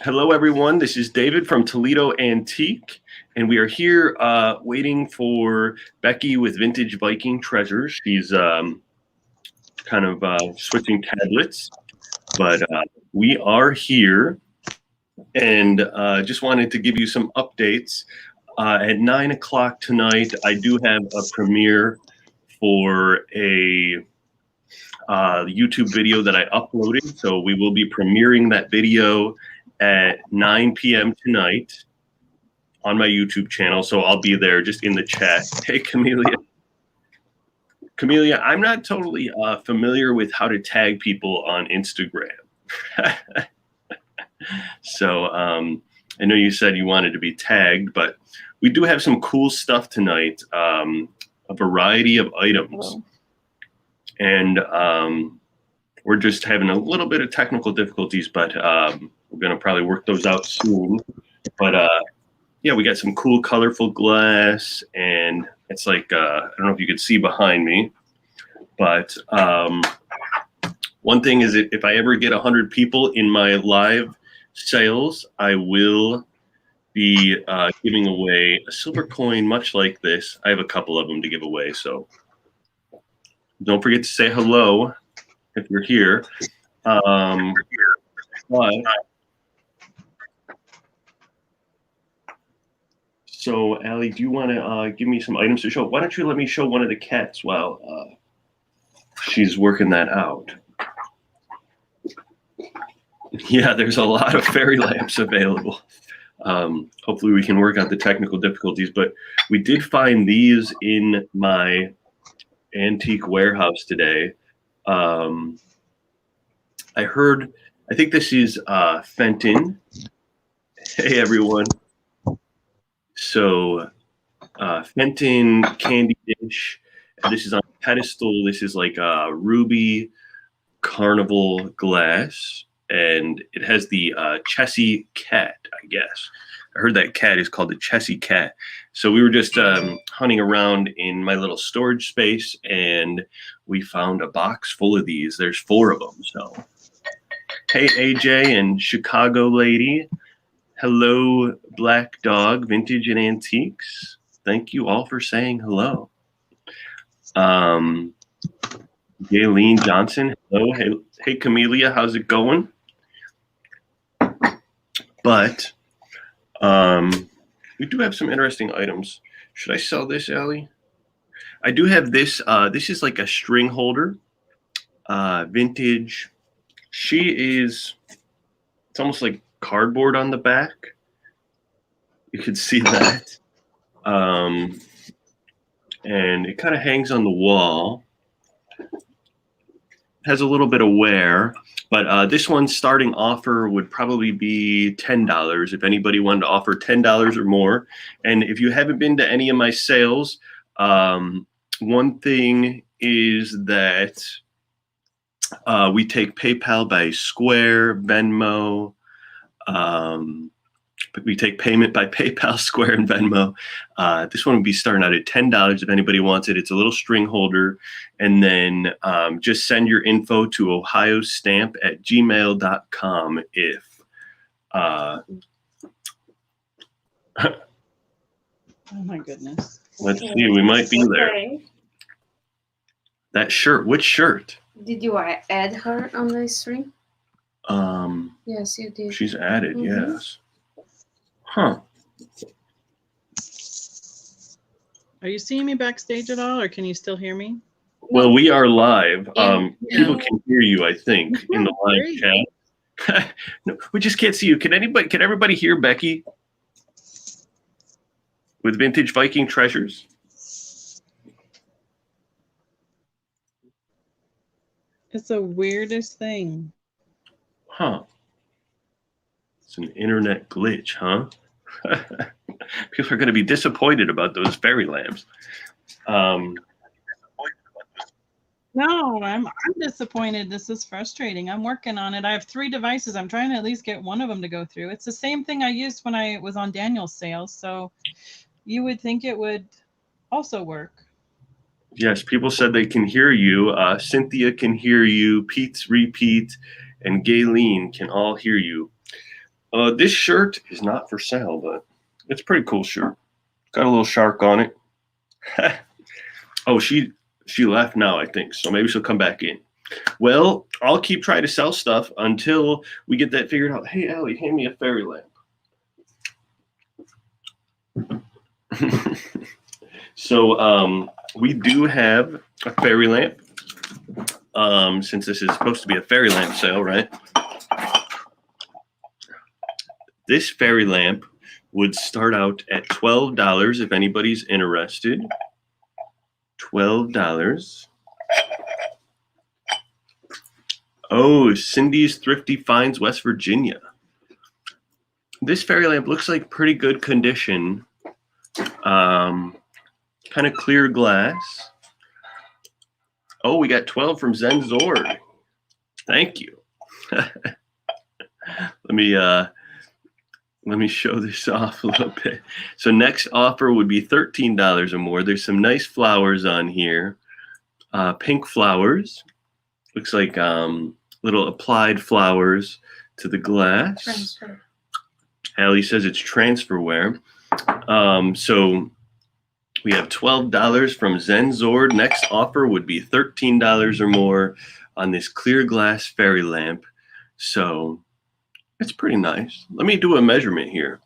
Hello, everyone. This is David from Toledo Antique, and we are here waiting for Becky with Vintage Viking Treasures. She's kind of switching tablets, but we are here, and just wanted to give you some updates. At 9 o'clock tonight, I do have a premiere for a YouTube video that I uploaded, so we will be premiering that video at 9 p.m. tonight on my YouTube channel. So I'll be there just in the chat. Hey, Camelia. Camelia, I'm not totally familiar with how to tag people on Instagram. So I know you said you wanted to be tagged, but we do have some cool stuff tonight, a variety of items. Hello. And we're just having a little bit of technical difficulties, but we're going to probably work those out soon. But yeah, we got some cool, colorful glass, and it's like, I don't know if you could see behind me, but one thing is if I ever get 100 people in my live sales, I will be giving away a silver coin, much like this. I have a couple of them to give away, so don't forget to say hello if you're here. So, Allie, do you want to give me some items to show? Why don't you let me show one of the cats while she's working that out? Yeah, there's a lot of fairy lamps available. Hopefully we can work out the technical difficulties, but we did find these in my antique warehouse today. I think this is Fenton. Hey, everyone. So Fenton candy dish. This is on a pedestal. This is like a ruby carnival glass, and it has the chessy cat, I guess. I heard that cat is called the chessy cat. So we were just hunting around in my little storage space, and we found a box full of these. There's 4 of them. So, hey, AJ and Chicago lady. Hello, Black Dog, Vintage and Antiques. Thank you all for saying hello. Gayleen Johnson, hello. Hey, Camelia, how's it going? But we do have some interesting items. Should I sell this, Allie? I do have this. This is like a string holder, vintage. It's almost like cardboard on the back. You can see that. And it kind of hangs on the wall. Has a little bit of wear, but this one's starting offer would probably be $10 if anybody wanted to offer $10 or more. And if you haven't been to any of my sales, one thing is that we take PayPal by Square, Venmo. But we take payment by PayPal, Square, and Venmo. This one would be starting out at $10 if anybody wants it. It's a little string holder. And then just send your info to ohiostamp@gmail.com if Oh my goodness. let's see, we might be there. That shirt, which shirt? Did you add her on the string? Yes, you did. She's added, yes. Huh. Are you seeing me backstage at all, or can you still hear me? Well, we are live. Yeah. People can hear you, I think, in the live chat. No, we just can't see you. Can everybody hear Becky with Vintage Viking Treasures? It's the weirdest thing. Huh. It's an internet glitch, huh? People are going to be disappointed about those fairy lamps. No, I'm disappointed. This is frustrating. I'm working on it. I have 3 devices. I'm trying to at least get one of them to go through. It's the same thing I used when I was on Daniel's sales, so you would think it would also work. Yes, people said they can hear you. Cynthia can hear you. Pete's Repeat and Gayleen can all hear you. This shirt is not for sale, but it's a pretty cool shirt. Got a little shark on it. Oh, she left now, I think. So maybe she'll come back in. Well, I'll keep trying to sell stuff until we get that figured out. Hey, Allie, hand me a fairy lamp. So we do have a fairy lamp. Since this is supposed to be a fairy lamp sale, right? This fairy lamp would start out at $12 if anybody's interested. $12. Oh, Cindy's Thrifty Finds, West Virginia. This fairy lamp looks like pretty good condition. Kind of clear glass. Oh, we got 12 from Zen Zord. Thank you. Let me show this off a little bit. So next offer would be $13 or more. There's some nice flowers on here. Pink flowers. Looks like little applied flowers to the glass. Transfer. Allie says it's transferware. So we have $12 from Zen Zord. Next offer would be $13 or more on this clear glass fairy lamp. So it's pretty nice. Let me do a measurement here.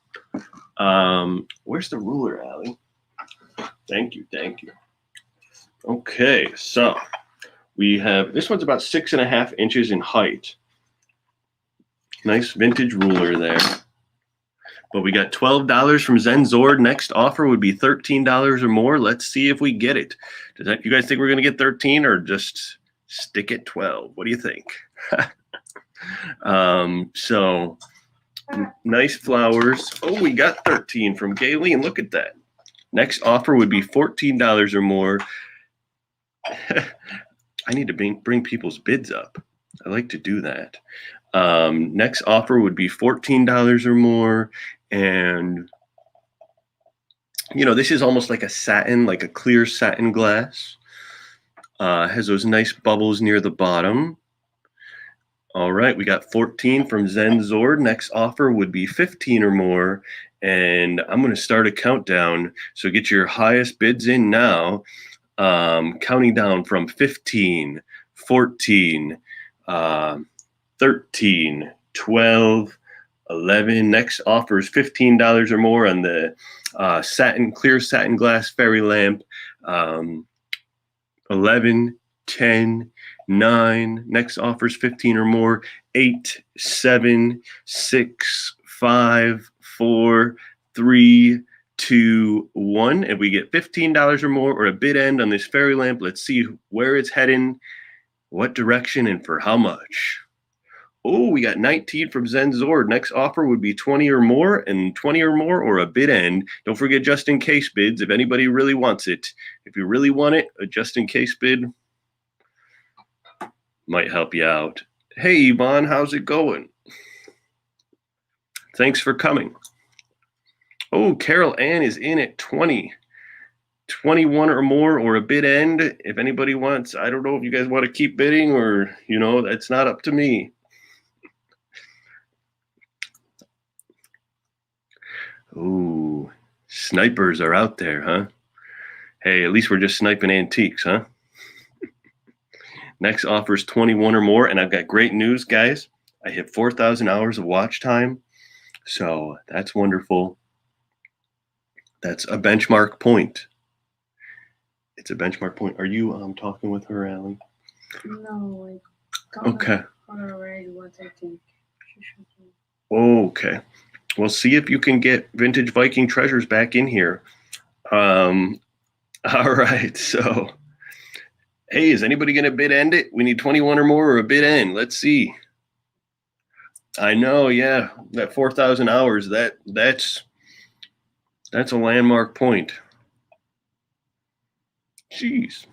Where's the ruler, Allie? Thank you, thank you. Okay, so we have, this one's about 6.5 inches in height. Nice vintage ruler there. But we got $12 from Zen Zord. Next offer would be $13 or more. Let's see if we get it. You guys think we're going to get 13 or just stick at 12? What do you think? So nice flowers. Oh, we got 13 from Gayleen. Look at that. Next offer would be $14 or more. I need to bring people's bids up. I like to do that. Next offer would be $14 or more. And, you know, this is almost like a satin, like a clear satin glass. Has those nice bubbles near the bottom. All right, we got 14 from Zen Zord. Next offer would be 15 or more. And I'm going to start a countdown. So get your highest bids in now. Counting down from 15, 14, 13, 12, 11. Next offer is $15 or more on the clear satin glass fairy lamp. 11, 10, 9. Next offer is 15 or more. 8, 7, 6, 5, 4, 3, 2, 1. And we get $15 or more or a bid end on this fairy lamp. Let's see where it's heading, what direction, and for how much. Oh, we got 19 from Zen Zord. Next offer would be 20 or more, and 20 or more or a bid end. Don't forget just in case bids if anybody really wants it. If you really want it, a just in case bid might help you out. Hey, Yvonne, how's it going? Thanks for coming. Oh, Carol Ann is in at 20. 21 or more or a bid end. If anybody wants, I don't know if you guys want to keep bidding or, you know, that's not up to me. Ooh, snipers are out there, huh? Hey, at least we're just sniping antiques, huh? Next offer is 21 or more, and I've got great news, guys. I hit 4,000 hours of watch time, so that's wonderful. That's a benchmark point. It's a benchmark point. Are you talking with her, Allie? No, I okay. Already what I think she should do. Okay. Well, see if you can get Vintage Viking Treasures back in here. All right. So, hey, is anybody going to bid end it? We need 21 or more or a bid end. Let's see. I know, yeah. That 4,000 hours, that's a landmark point. Jeez.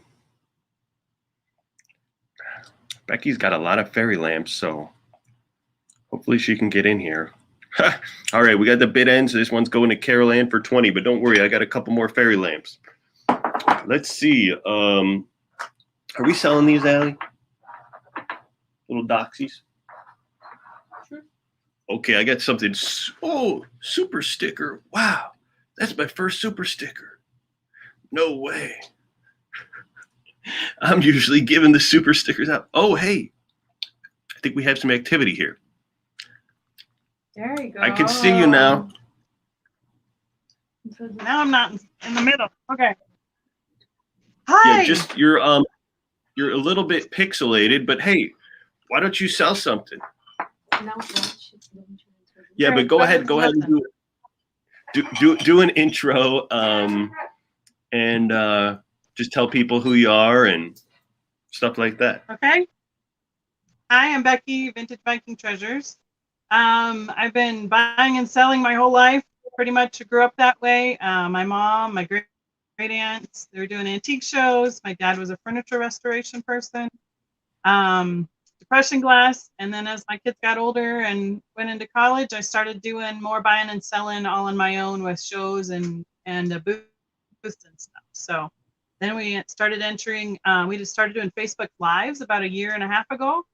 Becky's got a lot of fairy lamps, so hopefully she can get in here. All right, we got the bid end, so this one's going to Carol Ann for 20, but don't worry, I got a couple more fairy lamps. Let's see. Are we selling these, Allie? Little doxies? Sure. Okay, I got something. Oh, super sticker. Wow, that's my first super sticker. No way. I'm usually giving the super stickers out. Oh, hey, I think we have some activity here. There you go. I can see you now. Now I'm not in the middle. Okay. Hi. Yeah, just you're a little bit pixelated, but hey, why don't you sell something? Yeah, but go ahead and do an intro, and just tell people who you are and stuff like that. Okay. Hi, I'm Becky, Vintage Viking Treasures. I've been buying and selling my whole life. Pretty much grew up that way. My mom, my great aunts, they were doing antique shows. My dad was a furniture restoration person. Depression glass. And then as my kids got older and went into college, I started doing more buying and selling all on my own with shows and booths and stuff. So then we started entering, we just started doing Facebook Lives about a year and a half ago.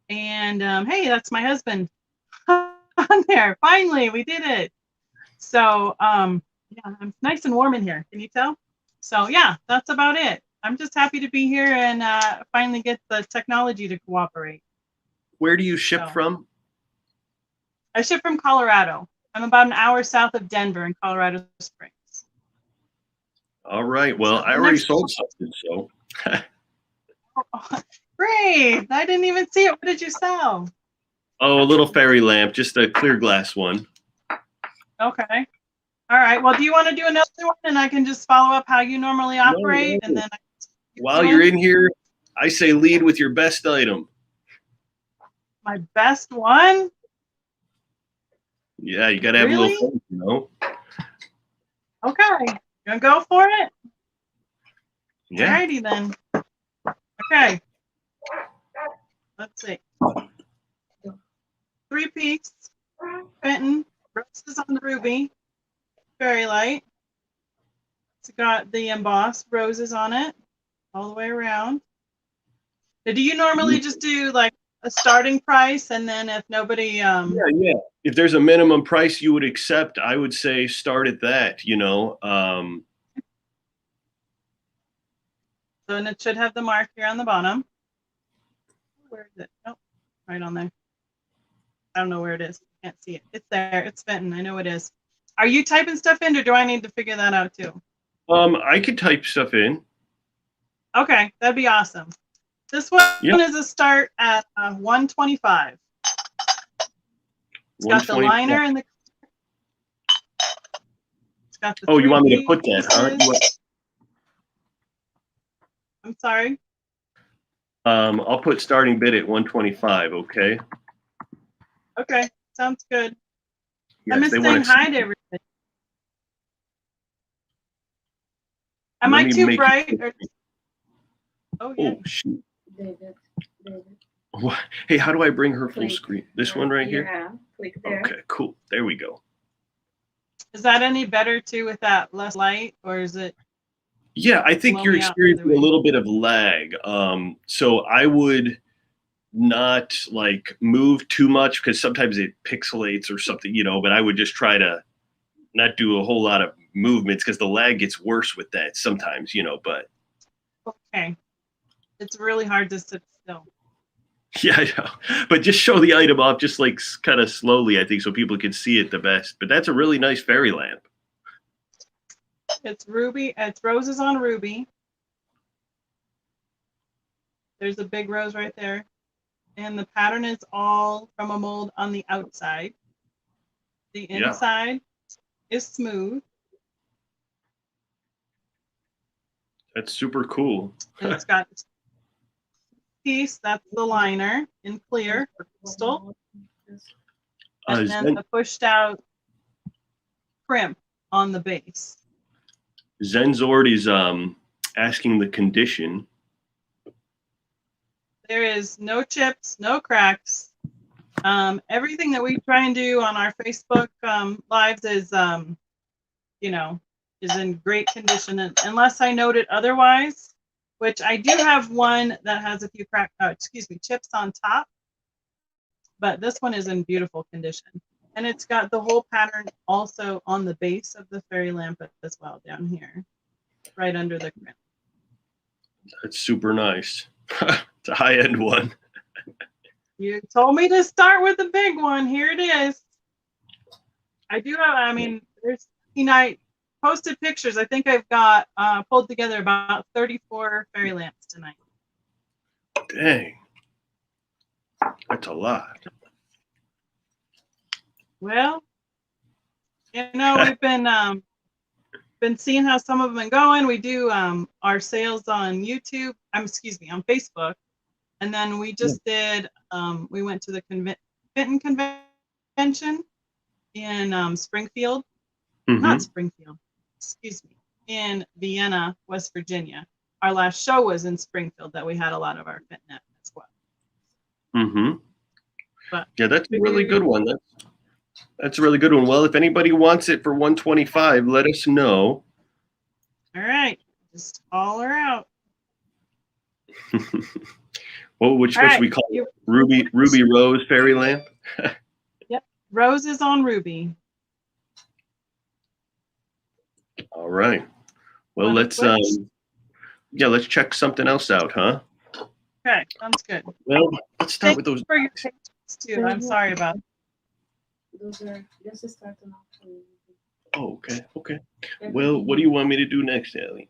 And hey, that's my husband on there. Finally, we did it. So yeah, it's nice and warm in here. Can you tell? So yeah, that's about it. I'm just happy to be here and finally get the technology to cooperate. Where do you ship from? I ship from Colorado. I'm about an hour south of Denver in Colorado Springs. All right. Well, I already sold something, so. Great. I didn't even see it. What did you sell? Oh, a little fairy lamp, just a clear glass one. Okay. All right. Well, do you want to do another one and I can just follow up how you normally operate? No. And then while you're in here, I say lead with your best item. My best one? Yeah, you got to have a little fun, you know? Okay. You gonna go for it? Yeah. Alrighty then. Okay. Let's see. 3-piece Fenton, roses on the ruby, very light. It's got the embossed roses on it all the way around. Now, do you normally just do like a starting price and then if nobody Yeah. If there's a minimum price you would accept, I would say start at that, you know. So and it should have the mark here on the bottom. Where is it? Oh, right on there. I don't know where it is. Can't see it. It's there. It's Fenton. I know it is. Are you typing stuff in or do I need to figure that out too? I could type stuff in. Okay, that'd be awesome. This one is a start at 125. It's got the liner and the. It's got the. Oh, you want me to put that, huh? I'm sorry. I'll put starting bid at 125. Okay. Okay, sounds good. Yes, I miss saying hi to everybody. Am I too bright? Oh, yeah. Oh, shoot. What? Hey, how do I bring her full screen? This one right here? Yeah, click there. Okay, cool. There we go. Is that any better too with that less light, or is it? Yeah, I think you're experiencing a little bit of lag. So I would not like move too much because sometimes it pixelates or something, you know, but I would just try to not do a whole lot of movements because the lag gets worse with that sometimes, you know, but. Okay. It's really hard to sit still. Yeah, I know. But just show the item off just like kind of slowly, I think, so people can see it the best. But that's a really nice fairy lamp. It's ruby. It's roses on ruby. There's a big rose right there. And the pattern is all from a mold on the outside. The inside is smooth. That's super cool. And it's got piece, that's the liner in clear for crystal. And then the pushed out crimp on the base. Zenzord is asking the condition. There is no chips, no cracks. Everything that we try and do on our Facebook lives is, you know, is in great condition, and unless I note it otherwise, which I do have one that has a few chips on top. but this one is in beautiful condition. And it's got the whole pattern also on the base of the fairy lamp as well down here, right under the crown. That's super nice. It's a high-end one. You told me to start with the big one. Here it is. I do have, I mean, there's, I posted pictures. I think I've got pulled together about 34 fairy lamps tonight. Dang. That's a lot. Well, we've been seeing how some of them been going. We do our sales on YouTube. On Facebook, and then we just did. We went to the Fenton convention in Springfield, not Springfield. Excuse me, in Vienna, West Virginia. Our last show was in Springfield. That we had a lot of our Fenton as well. But yeah, that's a really good one. That's a really good one. Well, if anybody wants it for $125, let us know. All right, just holler out. Which should we call it? Ruby Rose fairy lamp? Yep, Rose is on Ruby. All right. Well, let's check something else out, huh? Okay, sounds good. Well, let's start with those. For your pictures too. I'm sorry about that. Those are just starting off. Oh, okay. Well, what do you want me to do next, Allie?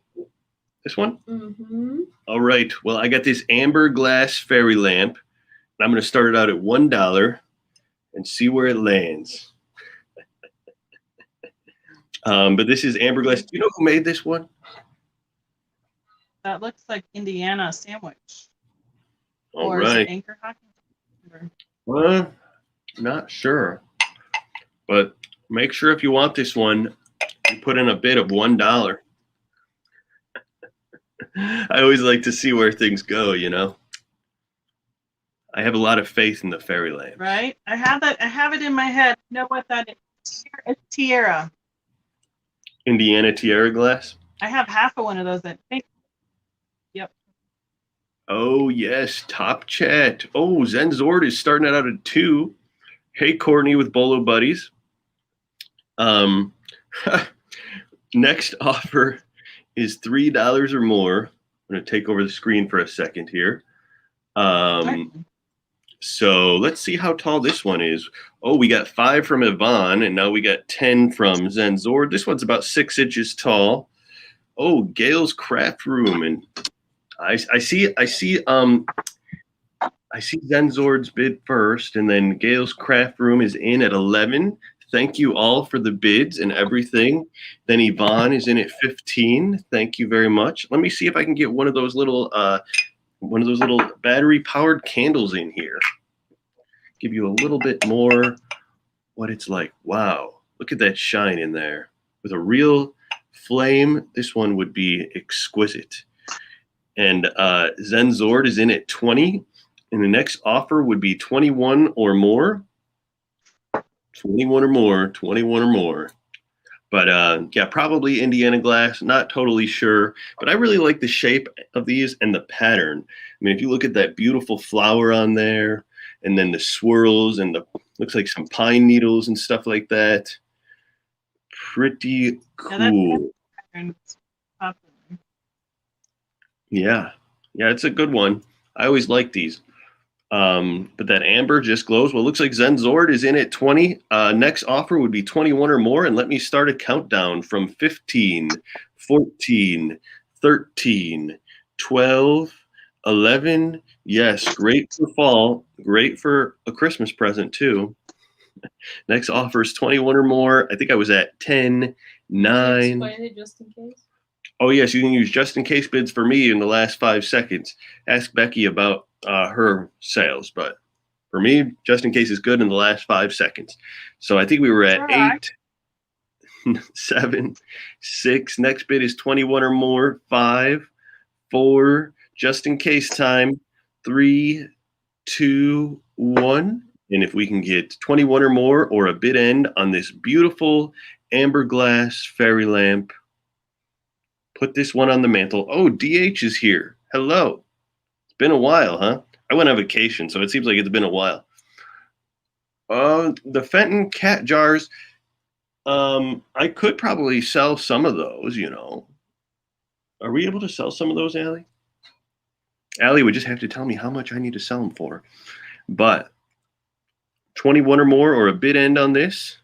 This one? Mm-hmm. All right. Well, I got this amber glass fairy lamp. And I'm going to start it out at $1 and see where it lands. But this is amber glass. Do you know who made this one? That looks like Indiana sandwich. All or right. is it Anchor Hockey? Well, not sure. But make sure if you want this one, you put in a bid of $1. I always like to see where things go, I have a lot of faith in the fairy lamp. Right? I have it in my head. You know what that is? It's tiara. Indiana tiara glass? I have half of one of those, I think. Yep. Oh, yes. Top chat. Oh, Zen Zord is starting it out at 2. Hey, Courtney with Bolo Buddies. Next offer is $3 or more. I'm going to take over the screen for a second here. So let's see how tall this one is. Oh, we got 5 from Yvonne, and now we got 10 from Zen Zord. This one's about 6 inches tall. Oh, Gail's Craft Room, and I see Zen Zord's bid first, and then Gail's Craft Room is in at 11. Thank you all for the bids and everything. Then Yvonne is in at 15. Thank you very much. Let me see if I can get one of those little battery-powered candles in here. Give you a little bit more what it's like. Wow, look at that shine in there. With a real flame, this one would be exquisite. And Zen Zord is in at 20. And the next offer would be 21 or more. 21 or more. But yeah, probably Indiana glass, not totally sure. But I really like the shape of these and the pattern. I mean, if you look at that beautiful flower on there, and then the swirls and looks like some pine needles and stuff like that. Pretty cool. Yeah, it's a good one. I always like these. But that amber just glows. Well, it looks like Zen Zord is in at 20. Next offer would be 21 or more. And let me start a countdown from 15, 14, 13, 12, 11. Yes, great for fall. Great for a Christmas present, too. Next offer is 21 or more. I think I was at 10, 9. Explain it just in case. Oh, yes, you can use just in case bids for me in the last 5 seconds. Ask Becky about her sales, but for me, just in case is good in the last 5 seconds. So I think we were at 8, 7, 6. Next bid is 21 or more. 5, 4, just in case time. 3, 2, 1. And if we can get 21 or more or a bid end on this beautiful amber glass fairy lamp, put this one on the mantle. Oh, DH is here. Hello. It's been a while, huh? I went on vacation, so it seems like it's been a while. Now the Fenton cat jars, I could probably sell some of those, you know. Are we able to sell some of those, Allie? Allie would just have to tell me how much I need to sell them for. But 21 or more or a bid end on this.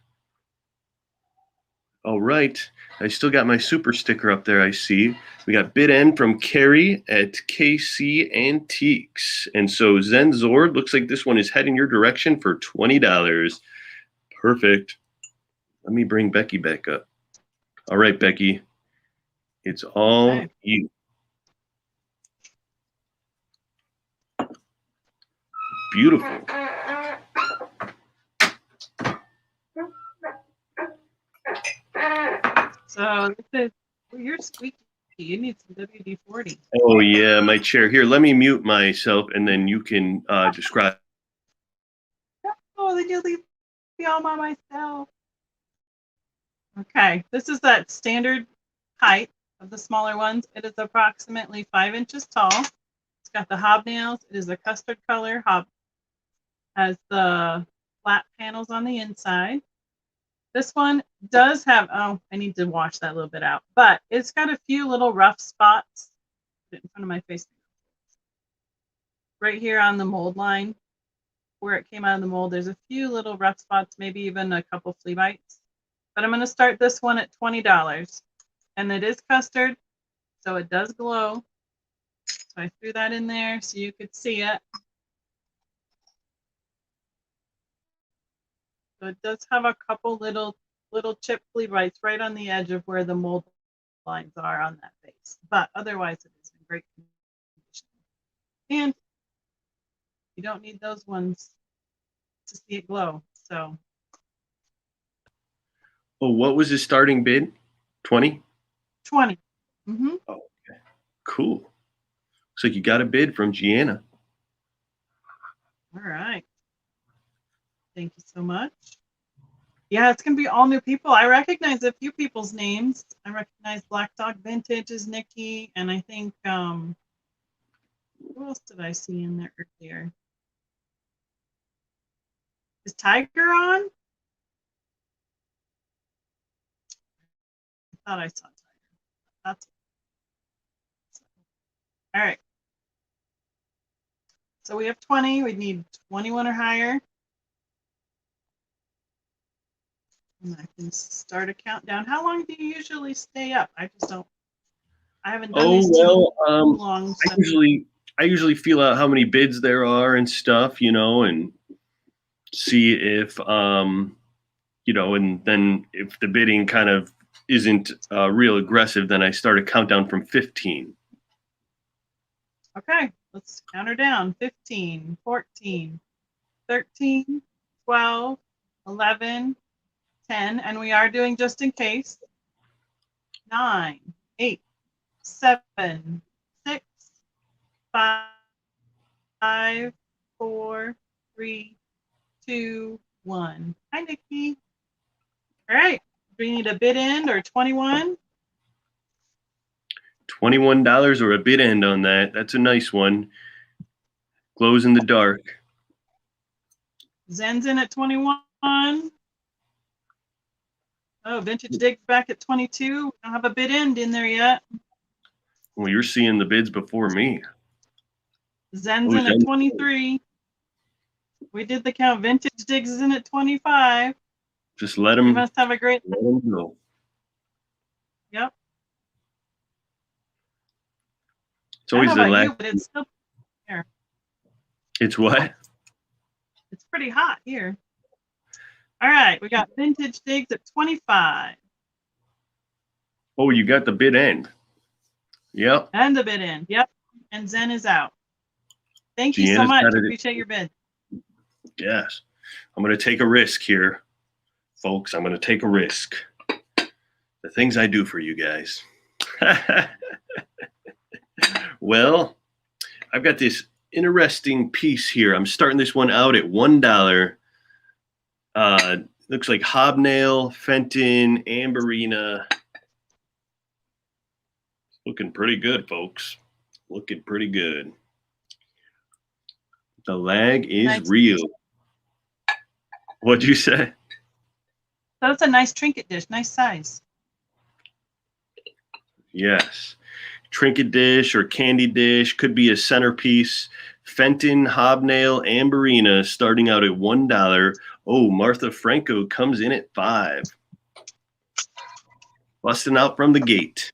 All right. I still got my super sticker up there, I see. We got bid end from Carrie at KC Antiques. And so Zen Zord, looks like this one is heading your direction for $20. Perfect. Let me bring Becky back up. All right, Becky. It's all you. Beautiful. So this is, you're squeaky. You need some WD-40. Oh, yeah, my chair. Here, let me mute myself, and then you can describe. Oh, then you'll leave me all by myself. Okay, this is that standard height of the smaller ones. It is approximately 5 inches tall. It's got the hobnails. It is a custard color hob. Has the flat panels on the inside. This one does have, oh, I need to wash that a little bit out, but it's got a few little rough spots. Put it in front of my face. Right here on the mold line, where it came out of the mold, there's a few little rough spots, maybe even a couple flea bites. But I'm going to start this one at $20. And it is custard, so it does glow. So I threw that in there so you could see it. So it does have a couple little chip flea bites right on the edge of where the mold lines are on that base. But otherwise, it is in great condition. And you don't need those ones to see it glow. So. Oh, what was his starting bid? 20? 20. Mm-hmm. Oh, okay. Cool. Looks like you got a bid from Gianna. All right. Thank you so much. Yeah, it's going to be all new people. I recognize a few people's names. I recognize Black Dog Vintage is Nikki, and I think, who else did I see in there earlier? Is Tiger on? I thought I saw Tiger. That's all right. So we have 20. We need 21 or higher. And I can start a countdown. How long do you usually stay up? I just don't. I haven't done these too long. So. I usually feel out how many bids there are and stuff, you know, and see if you know, and then if the bidding kind of isn't real aggressive, then I start a countdown from 15. Okay, let's count her down. 15, 14, 13, 12, 11, 10, and we are doing just in case. 9, 8, 7, 6, 5, 4, 3, 2, 1. Hi, Nikki. All right. Do we need a bid end or 21? $21 or a bid end on that. That's a nice one. Glows in the dark. Zen's in at 21. Oh, Vintage Dig's back at 22. We don't have a bid end in there yet. Well, you're seeing the bids before me. Zen's in at 23. We did the count. Vintage Digs is in at 25. Just let them. You must have a great. Let them go. Yep. It's always the last. But it's still here. It's what? It's pretty hot here. All right, we got Vintage Digs at 25. Oh, you got the bid end. Yep. And the bid end. Yep. And Zen is out. Thank you so much. Appreciate your bid. Yes. I'm going to take a risk here, folks. I'm going to take a risk. The things I do for you guys. Well, I've got this interesting piece here. I'm starting this one out at $1. Looks like hobnail, Fenton, amberina. Looking pretty good, folks. Looking pretty good. The lag is real. What'd you say? So it's a nice trinket dish, nice size. Yes. Trinket dish or candy dish, could be a centerpiece. Fenton, hobnail, amberina starting out at $1. Oh, Martha Franco comes in at $5. Busting out from the gate.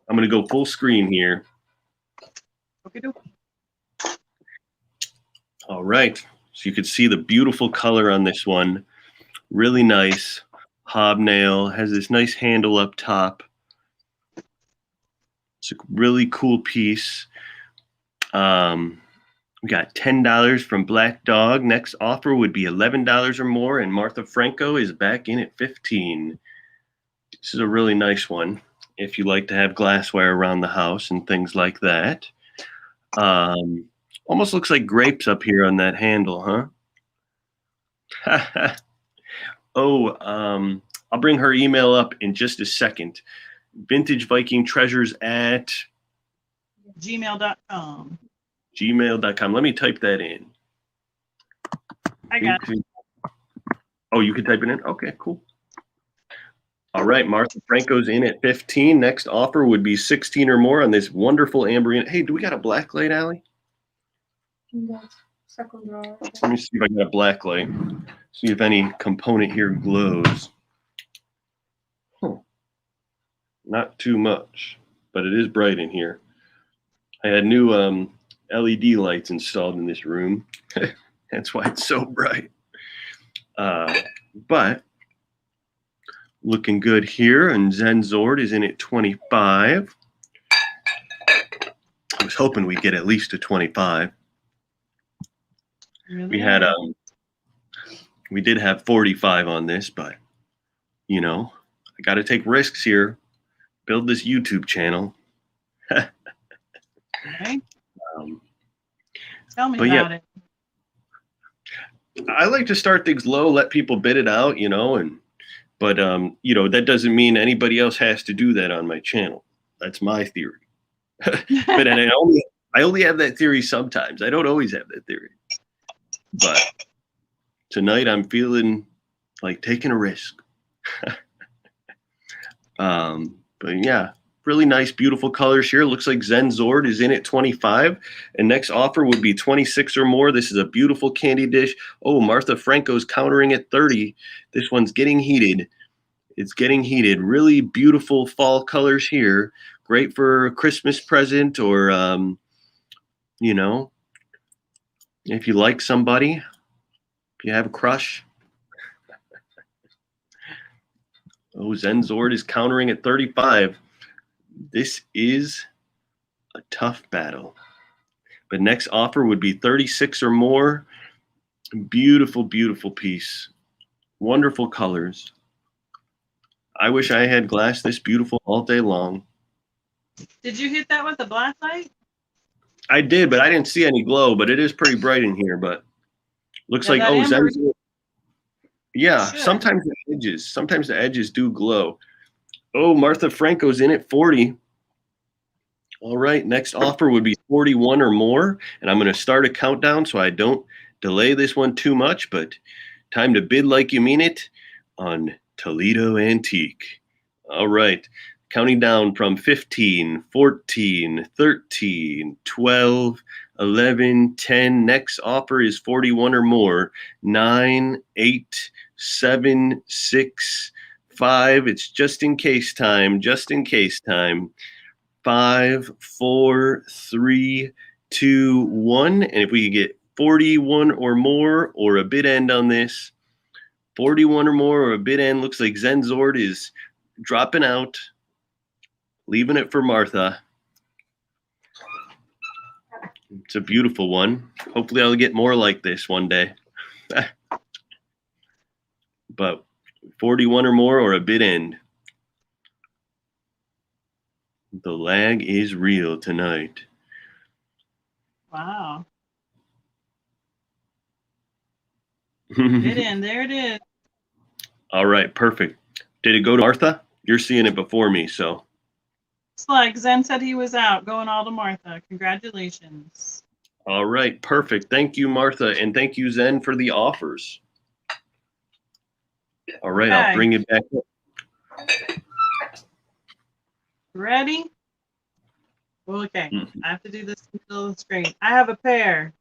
I'm going to go full screen here. Okay. All right. So you can see the beautiful color on this one. Really nice. Hobnail has this nice handle up top. It's a really cool piece. We got $10 from Black Dog. Next offer would be $11 or more, and Martha Franco is back in at $15. This is a really nice one if you like to have glassware around the house and things like that. Almost looks like grapes up here on that handle, huh? I'll bring her email up in just a second. Vintage Viking Treasures at gmail.com. gmail.com. Let me type that in. I got it. Oh, you can type it in? Okay, cool. All right, Martha Franco's in at 15. Next offer would be 16 or more on this wonderful amberina. Hey, do we got a black light, Allie? Second drawer. Let me see if I got a black light. See if any component here glows. Not too much, but it is bright in here. I had new LED lights installed in this room. That's why it's so bright. But looking good here, and Zenzord is in at 25. I was hoping we'd get at least a 25. Really? We had we did have 45 on this, but you know, I got to take risks here. Build this YouTube channel. Okay. Tell me about it. I like to start things low, let people bid it out, you know, but you know, that doesn't mean anybody else has to do that on my channel. That's my theory. But I only have that theory sometimes. I don't always have that theory. But tonight I'm feeling like taking a risk. But yeah, really nice, beautiful colors here. Looks like Zenzord is in at 25. And next offer would be 26 or more. This is a beautiful candy dish. Oh, Martha Franco's countering at 30. This one's getting heated. It's getting heated. Really beautiful fall colors here. Great for a Christmas present or, you know, if you like somebody, if you have a crush. Oh, Zenzord is countering at 35. This is a tough battle. But next offer would be 36 or more. Beautiful, beautiful piece. Wonderful colors. I wish I had glass this beautiful all day long. Did you hit that with a black light? I did, but I didn't see any glow, but it is pretty bright in here, but looks like, oh, Zenzord. Yeah, sometimes the edges do glow. Oh, Martha Franco's in at 40. All right, next offer would be 41 or more, and I'm going to start a countdown so I don't delay this one too much, but time to bid like you mean it on Toledo Antique. All right, counting down from 15, 14, 13, 12, 11, 10. Next offer is 41 or more. 9, 8, 7, 6, 5. It's just in case time. Just in case time. 5, 4, 3, 2, 1. And if we could get 41 or more or a bid end on this, 41 or more or a bid end, looks like Zenzord is dropping out, leaving it for Martha. It's a beautiful one. Hopefully I'll get more like this one day. But 41 or more or a bid end. The lag is real tonight. Wow. Bid end. There it is. All right, perfect. Did it go to Martha? You're seeing it before me, so. It's like Zen said he was out, going all to Martha. Congratulations. All right, perfect. Thank you, Martha, and thank you, Zen, for the offers. All right, I'll bring it back up. Ready? Okay, I have to do this in the middle of the screen. I have a pair.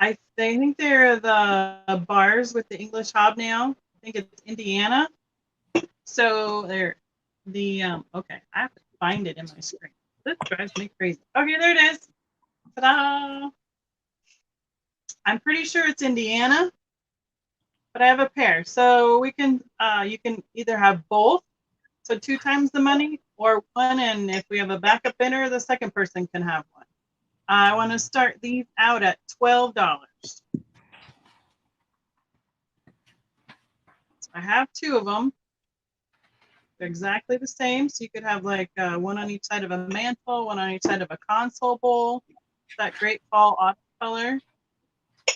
I think they're the bars with the English hobnail. I think it's Indiana. So they're the, okay, I have to find it in my screen. This drives me crazy. Okay, there it is. Ta-da! I'm pretty sure it's Indiana, but I have a pair. So we can, you can either have both, so 2 times the money, or one, and if we have a backup bidder, the second person can have one. I want to start these out at $12. So I have 2 of them. They're exactly the same. So you could have like one on each side of a mantle, one on each side of a console bowl. That great fall autumn color.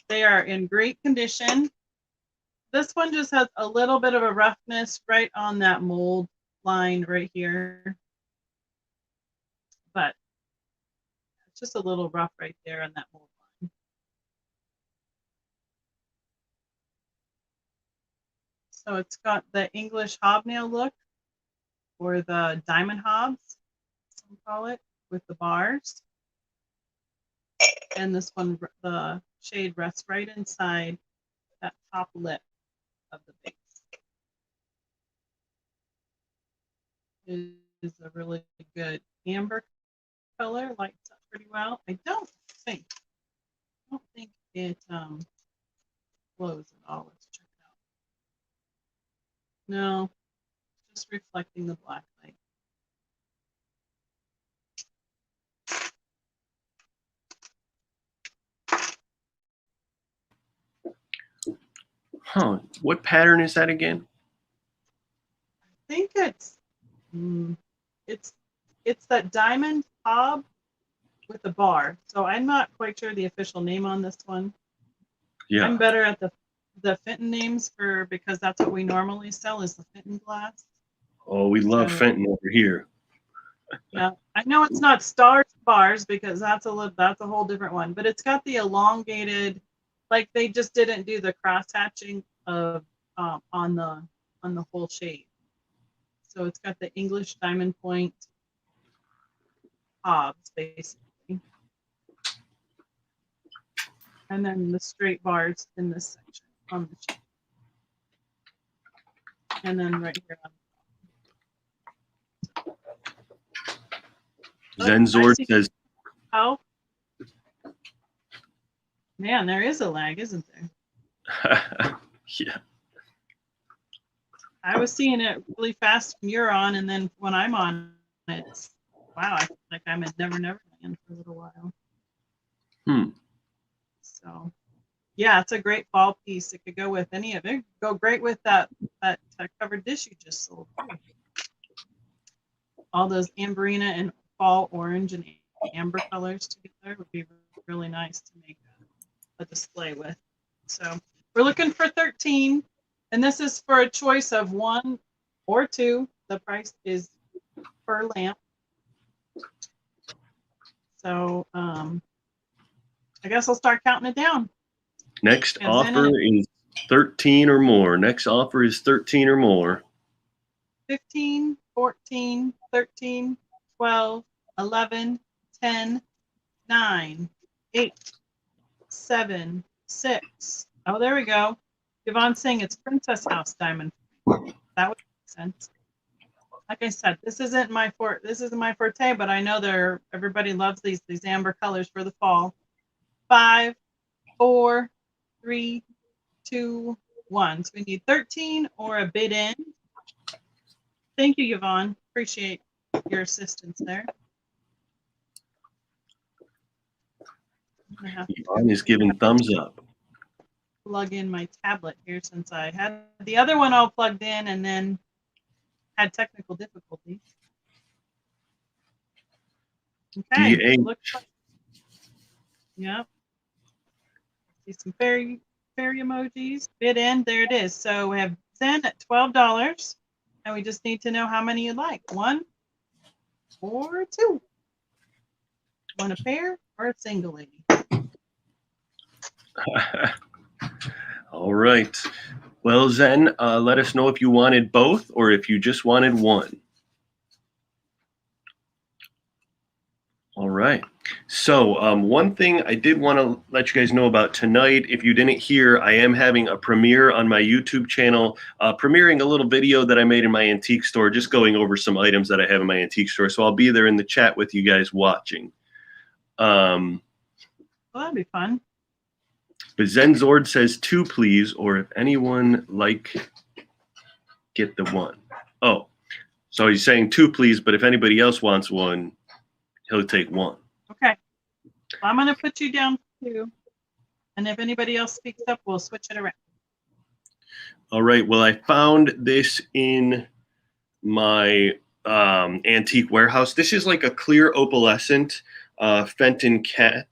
They are in great condition. This one just has a little bit of a roughness right on that mold line right here. But it's just a little rough right there on that mold line. So it's got the English hobnail look, or the diamond hobs, some call it, with the bars. And this one, the shade rests right inside that top lip of the base. It is a really good amber color, lights up pretty well. I don't think it glows at all. Let's check it out. No, just reflecting the black light. Huh? What pattern is that again? I think it's that diamond hob with the bar. So I'm not quite sure the official name on this one. Yeah, I'm better at the Fenton names because that's what we normally sell is the Fenton glass. Oh, we love Fenton over here. Yeah, I know it's not stars bars because that's a whole different one, but it's got the elongated, like they just didn't do the cross hatching of on the whole shade. So it's got the English diamond point hobs basically, and then the straight bars in this section on the shade, and then right here on Zenzord says, "Oh, man, there is a lag, isn't there?" Yeah. I was seeing it really fast when you're on, and then when I'm on, it's wow. I feel like I'm at Never Neverland for a little while. So, yeah, it's a great fall piece. It could go with any of it. Go great with that covered dish you just sold. All those amberina and fall orange and amber colors together would be really nice to make a display with. So we're looking for 13, and this is for a choice of 1 or 2. The price is per lamp. So I guess I'll start counting it down. Next offer is 13 or more. Next offer is 13 or more. 15, 14, 13, 12, 11, 10, 9, 8, 7, 6. Oh, there we go. Yvonne's saying it's Princess House diamond. That would make sense. Like I said, this isn't my forte, but I know everybody loves these amber colors for the fall. 5, 4, 3, 2, 1. So we need 13 or a bid in. Thank you, Yvonne. Appreciate your assistance there. Yvonne is giving thumbs up. Plug in my tablet here since I had the other one all plugged in and then had technical difficulties. Okay. Looks like, yep. See some fairy emojis. Bid in. There it is. So we have Zen at $12. And we just need to know how many you'd like. 1 or 2. Want a pair or a single, lady? All right. Well, Zen, let us know if you wanted both or if you just wanted one. All right. So one thing I did want to let you guys know about tonight, if you didn't hear, I am having a premiere on my YouTube channel, premiering a little video that I made in my antique store, just going over some items that I have in my antique store. So I'll be there in the chat with you guys watching. Well, that'd be fun. But Zenzord says 2, please, or if anyone get the 1. Oh, so he's saying 2, please, but if anybody else wants 1, he'll take 1. Okay. Well, I'm going to put you down for 2. And if anybody else speaks up, we'll switch it around. All right. Well, I found this in my antique warehouse. This is like a clear opalescent Fenton cat.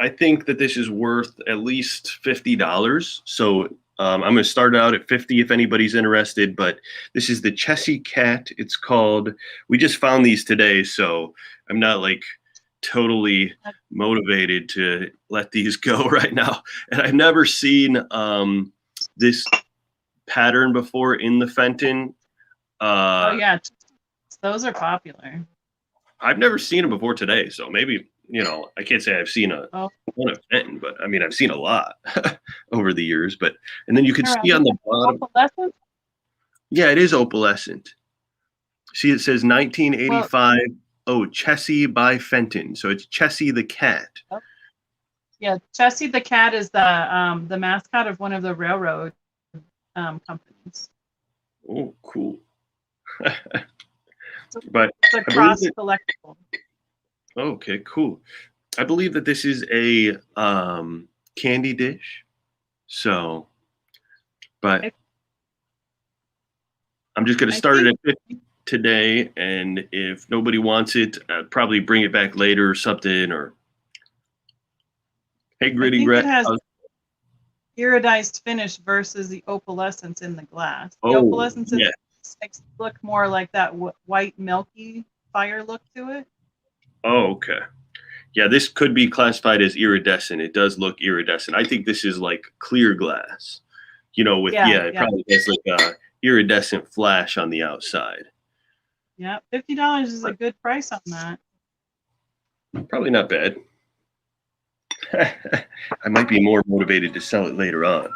I think that this is worth at least $50. So I'm going to start out at 50 if anybody's interested, but this is the Chessy cat. It's called, we just found these today, so I'm not like totally motivated to let these go right now. And I've never seen this pattern before in the Fenton. Oh, yeah. Those are popular. I've never seen them before today, so maybe, you know, I can't say I've seen one of Fenton, but I mean, I've seen a lot over the years. But and then you can see on the bottom. Opalescent? Yeah, it is opalescent. See, it says 1985. Oh, Chessy by Fenton. So it's Chessy the cat. Oh. Yeah, Chessy the cat is the mascot of one of the railroad companies. Oh, cool. But it's a cross collectible. Okay, cool. I believe that this is a candy dish. So, but I'm just going to start it at 50 today, and if nobody wants it, I'd probably bring it back later or something. Or hey, Gritty Rat. It has iridized finish versus the opalescence in the glass. The opalescence in the glass makes it look more like that white milky fire look to it. Oh, okay. Yeah, this could be classified as iridescent. It does look iridescent. I think this is like clear glass, you know, with, it probably has like a iridescent flash on the outside. Yeah, $50 is a good price on that. Probably not bad. I might be more motivated to sell it later on.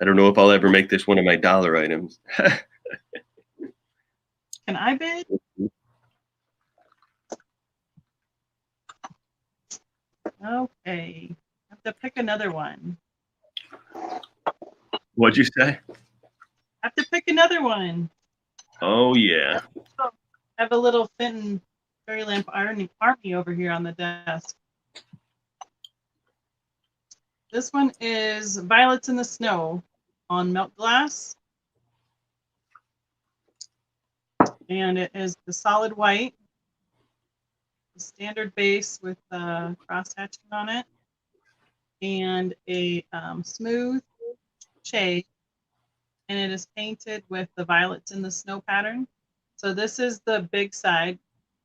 I don't know if I'll ever make this one of my dollar items. Can I bid? Okay. I have to pick another one. What'd you say? I have to pick another one. Oh, yeah. I have a little Fenton fairy lamp army over here on the desk. This one is Violets in the Snow on milk glass. And it is the solid white, the standard base with cross hatching on it, and a smooth shade. And it is painted with the Violets in the Snow pattern. So this is the big side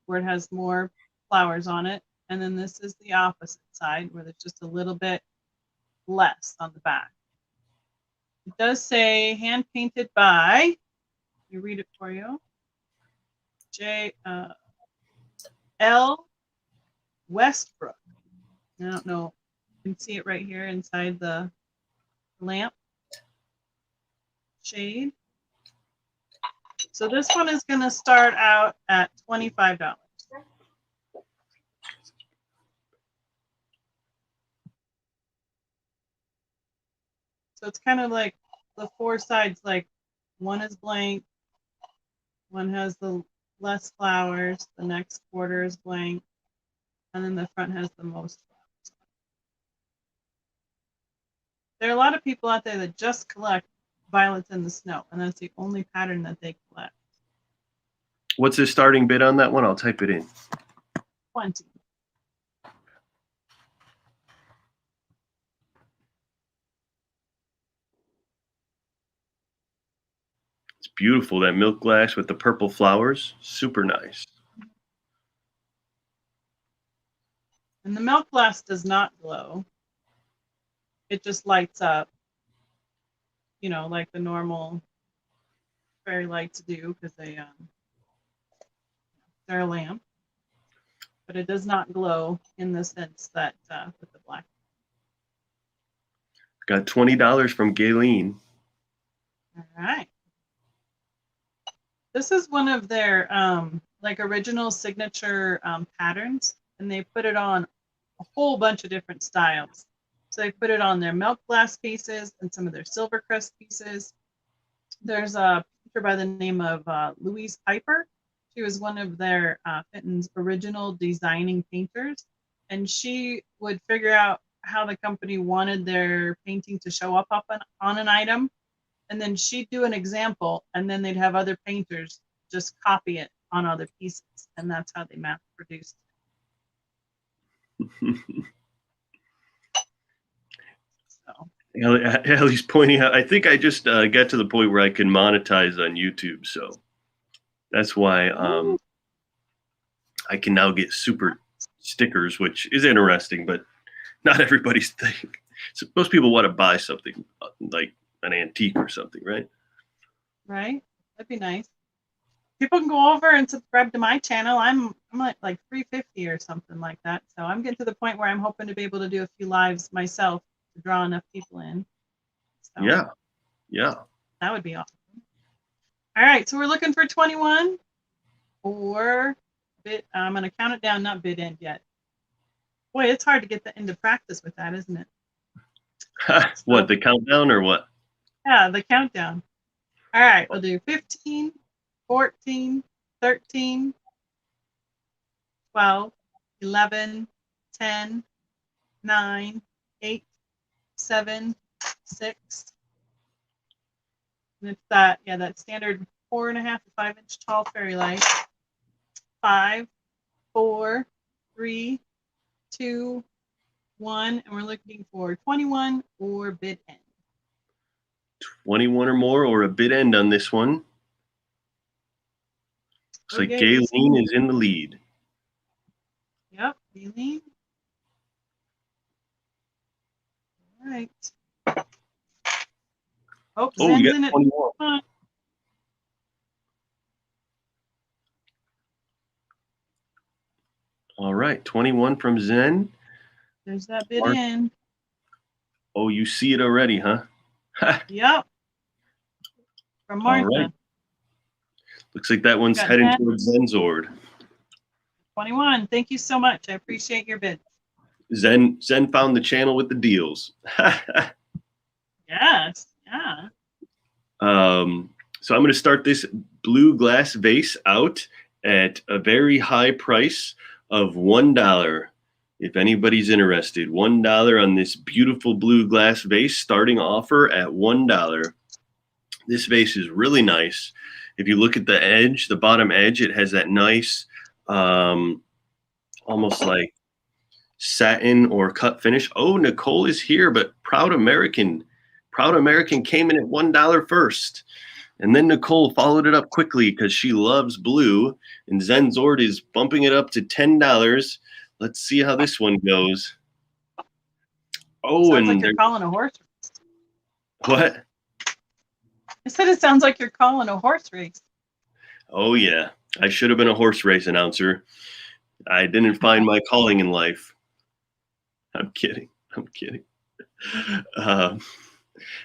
where it has more flowers on it. And then this is the opposite side where there's just a little bit less on the back. It does say hand painted by, let me read it for you, L. Westbrook. I don't know, you can see it right here inside the lamp shade. So this one is going to start out at $25. So it's kind of like the 4 sides, like one is blank, one has the less flowers, the next quarter is blank, and then the front has the most flowers. There are a lot of people out there that just collect Violets in the Snow, and that's the only pattern that they collect. What's the starting bid on that one? I'll type it in. 20. It's beautiful, that milk glass with the purple flowers. Super nice. And the milk glass does not glow. It just lights up. you know, like the normal fairy lights do, because they're a lamp, but it does not glow in the sense that with the black. Got $20 from Gayleen. All right. This is one of their like original signature patterns, and they put it on a whole bunch of different styles. So they put it on their milk glass pieces and some of their silver crest pieces. There's a painter by the name of Louise Piper. She was one of their Fenton's original designing painters, and she would figure out how the company wanted their painting to show up on an item, and then she'd do an example, and then they'd have other painters just copy it on other pieces, and that's how they mass produced it. So. Allie's pointing out, I think I just got to the point where I can monetize on YouTube, so that's why I can now get super stickers, which is interesting, but not everybody's thing. So most people want to buy something like an antique or something, right? Right? That'd be nice. People can go over and subscribe to my channel. I'm at like 350 or something like that. So I'm getting to the point where I'm hoping to be able to do a few lives myself to draw enough people in. So Yeah. That would be awesome. All right, so we're looking for 21 or bit. I'm going to count it down, not bid end yet. Boy, it's hard to get into practice with that, isn't it? What, the countdown or what? Yeah, the countdown. All right, we'll do 15, 14, 13, 12, 11, 10, 9, 8, 7, 6. And it's that, yeah, that standard 4.5 to 5 inch tall fairy light. 5, 4, 3, 2, 1, and we're looking for 21 or bid end. 21 or more or a bid end on this one. Looks like Gayleen is in the lead. Yep, Gayleen. All right. Oh, you got in it. 21. All right, 21 from Zen. There's that bid in. Oh, you see it already, huh? Yep. From Martha. All right. Looks like that one's heading towards Zenzord. 21. Thank you so much. I appreciate your bid. Zen found the channel with the deals. Yes. Yeah. So I'm going to start this blue glass vase out at a very high price of $1. If anybody's interested, $1 on this beautiful blue glass vase, starting offer at $1. This vase is really nice. If you look at the edge, the bottom edge, it has that nice, almost like satin or cut finish. Oh, Nicole is here, but Proud American came in at $1 first. And then Nicole followed it up quickly because she loves blue. And Zenzord is bumping it up to $10. Let's see how this one goes. Oh, sounds like you're calling a horse race. What? I said it sounds like you're calling a horse race. Oh, yeah. I should have been a horse race announcer. I didn't find my calling in life. I'm kidding.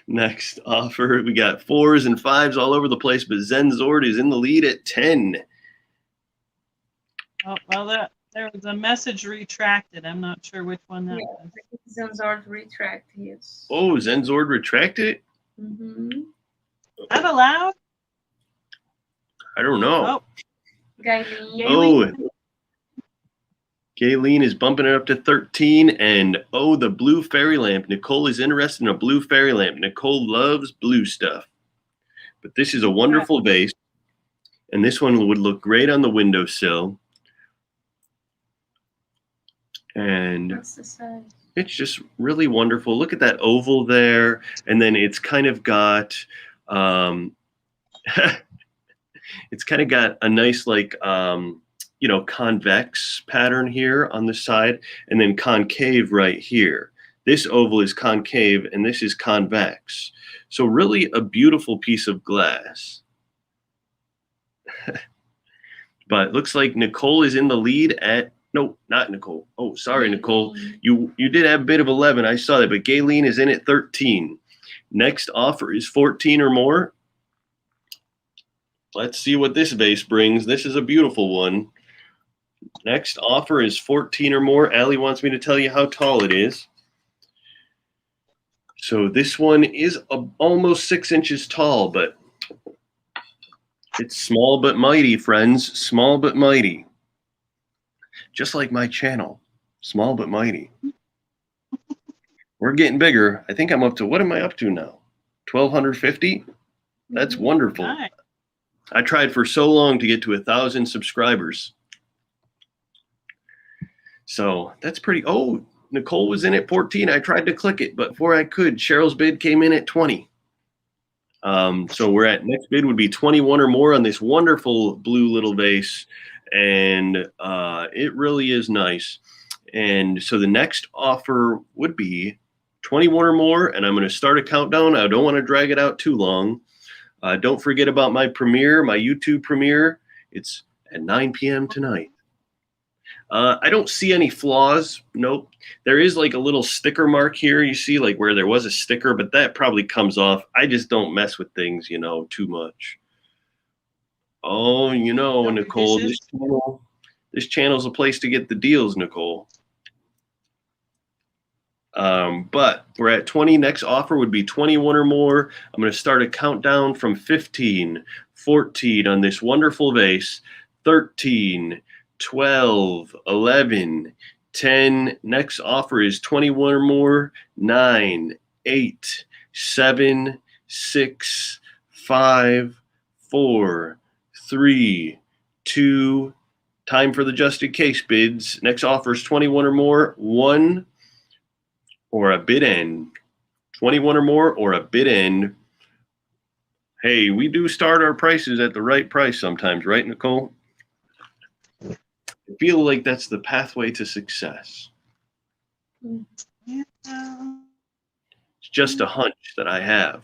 Next offer, we got 4s and 5s all over the place, but Zenzord is in the lead at 10. Oh, well, there was a message retracted. I'm not sure which one that was. Zenzord retract, yes. Oh, Zenzord retracted it? Mm-hmm. Is that allowed? I don't know. Oh. Gayleen. Oh, Gayleen is bumping it up to 13. And oh, the blue fairy lamp. Nicole is interested in a blue fairy lamp. Nicole loves blue stuff. But this is a wonderful vase. And this one would look great on the windowsill. And what's the size? It's just really wonderful. Look at that oval there. And then it's kind of got it's kind of got a nice like convex pattern here on the side, and then concave right here. This oval is concave, and this is convex. So really a beautiful piece of glass. But looks like Nicole is in the lead at, no, not Nicole. Oh, sorry, Nicole. You did have a bit of 11. I saw that, but Gayleen is in at 13. Next offer is 14 or more. Let's see what this vase brings. This is a beautiful one. Next offer is 14 or more. Allie wants me to tell you how tall it is. So this one is almost 6 inches tall, but it's small but mighty, friends. Small but mighty. Just like my channel. Small but mighty. We're getting bigger. I think I'm up to, what am I up to now? 1,250? That's wonderful. Nice. I tried for so long to get to 1,000 subscribers. So that's pretty, oh, Nicole was in at 14. I tried to click it, but before I could, Cheryl's bid came in at 20. So we're at, next bid would be 21 or more on this wonderful blue little vase. And it really is nice. And so the next offer would be 21 or more. And I'm going to start a countdown. I don't want to drag it out too long. Don't forget about my premiere, my YouTube premiere. It's at 9 p.m. tonight. I don't see any flaws. Nope. There is like a little sticker mark here. You see like where there was a sticker, but that probably comes off. I just don't mess with things, you know, too much. Oh, you know, Nicole, this channel's a place to get the deals, Nicole. But we're at 20. Next offer would be 21 or more. I'm going to start a countdown from 15, 14 on this wonderful vase, 13, 12, 11, 10. Next offer is 21 or more, 9, 8, 7, 6, 5, 4, 3, 2. Time for the just in case bids. Next offer is 21 or more, 1. Or a bid end. 21 or more or a bid end. Hey, we do start our prices at the right price sometimes, right, Nicole? I feel like that's the pathway to success. Yeah. It's just a hunch that I have.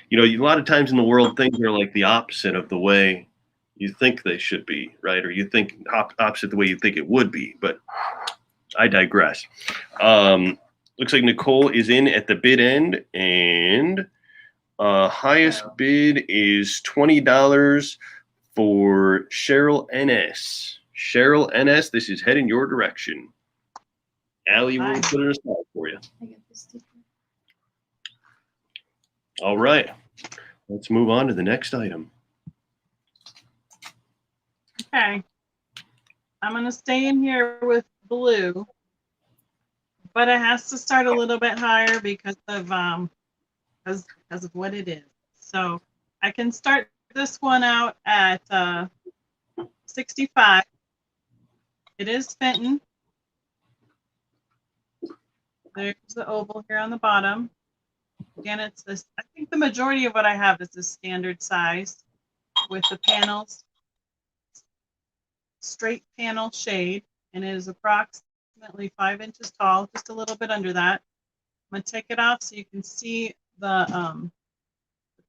You know, a lot of times in the world, things are like the opposite of the way you think they should be, right? Or you think opposite the way you think it would be, but I digress. Looks like Nicole is in at the bid end, and highest bid is $20 for Cheryl NS. Cheryl NS, this is heading your direction. Allie will put it aside for you. I got this sticker. All right, let's move on to the next item. Okay. I'm going to stay in here with blue, but it has to start a little bit higher because of what it is. So I can start this one out at 65. It is Fenton. There's the oval here on the bottom. Again, it's this, I think the majority of what I have is the standard size with the panels, straight panel shade, and it is approximately 5 inches tall, just a little bit under that. I'm gonna take it off so you can see the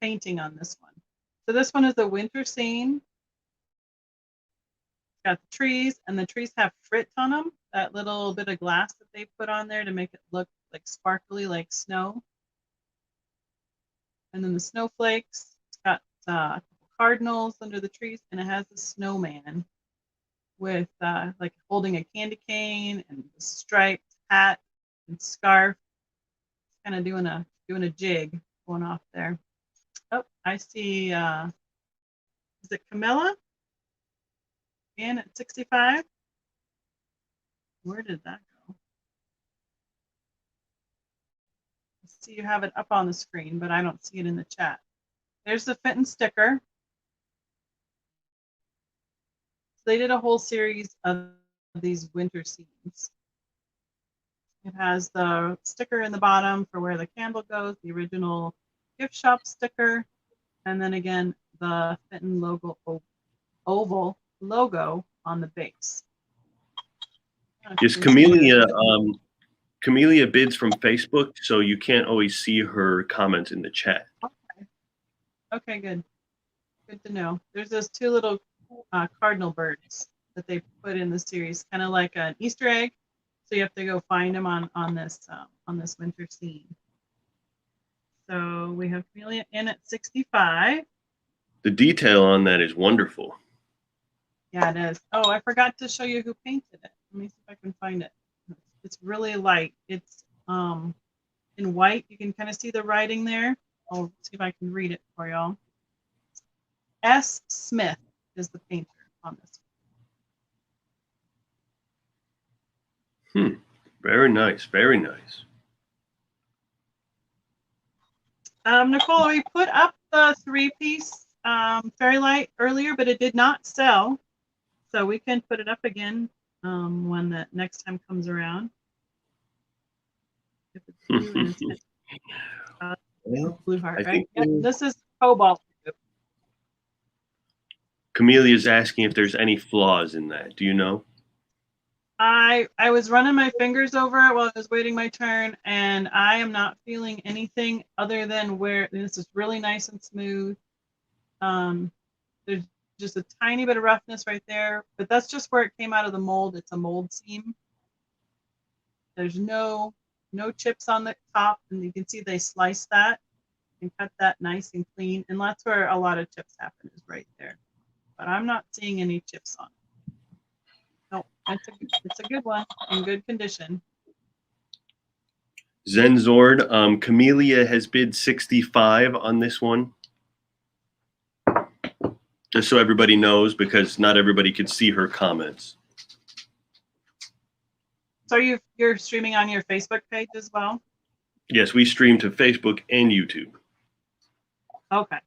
painting on this one. So this one is a winter scene. It's got the trees, and the trees have frit on them, that little bit of glass that they put on there to make it look like sparkly, like snow. And then the snowflakes, it's got cardinals under the trees, and it has a snowman with like holding a candy cane and a striped hat and scarf, kind of doing a jig going off there. Oh, I see. Is it Camilla? And at 65. Where did that go? I see you have it up on the screen, but I don't see it in the chat. There's the Fenton sticker. So they did a whole series of these winter scenes. It has the sticker in the bottom for where the candle goes, the original gift shop sticker, and then again the Fenton logo, oval logo on the base. Is Camellia Camellia bids from Facebook, so you can't always see her comments in the chat. Okay, good. Good to know. There's those two little cardinal birds that they put in the series, kind of like an Easter egg. So you have to go find them on this winter scene. So we have Camellia in at 65. The detail on that is wonderful. Yeah, it is. Oh, I forgot to show you who painted it. Let me see if I can find it. It's really light. It's in white. You can kind of see the writing there. I'll see if I can read it for y'all. S. Smith is the painter on this one. Very nice. Very nice. Nicole, we put up the 3-piece Fairy Light earlier, but it did not sell. So we can put it up again when the next time comes around. If it's blue and it's blue heart, right? Yeah, this is cobalt. Camellia is asking if there's any flaws in that. Do you know? I was running my fingers over it while I was waiting my turn, and I am not feeling anything other than where this is really nice and smooth. There's just a tiny bit of roughness right there, but that's just where it came out of the mold. It's a mold seam. There's no chips on the top, and you can see they sliced that and cut that nice and clean, and that's where a lot of chips happen, is right there. But I'm not seeing any chips on it. No, it's a good one, in good condition. Zenzord, Camellia has bid 65 on this one. Just so everybody knows, because not everybody could see her comments. So you're streaming on your Facebook page as well? Yes, we stream to Facebook and YouTube. Okay.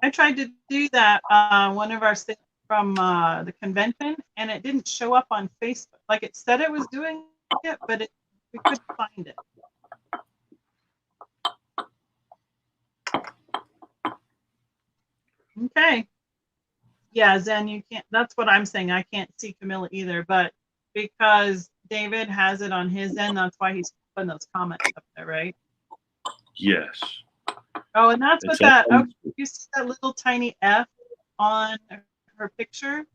I tried to do that one of our from the convention, and it didn't show up on Facebook. Like, it said it was doing it, but we couldn't find it. Okay. Yeah, Zen, you can't. That's what I'm saying. I can't see Camilla either, but because David has it on his end, that's why he's putting those comments up there, right? Yes. Oh, and that's what that. Oh, you see that little tiny F on her picture?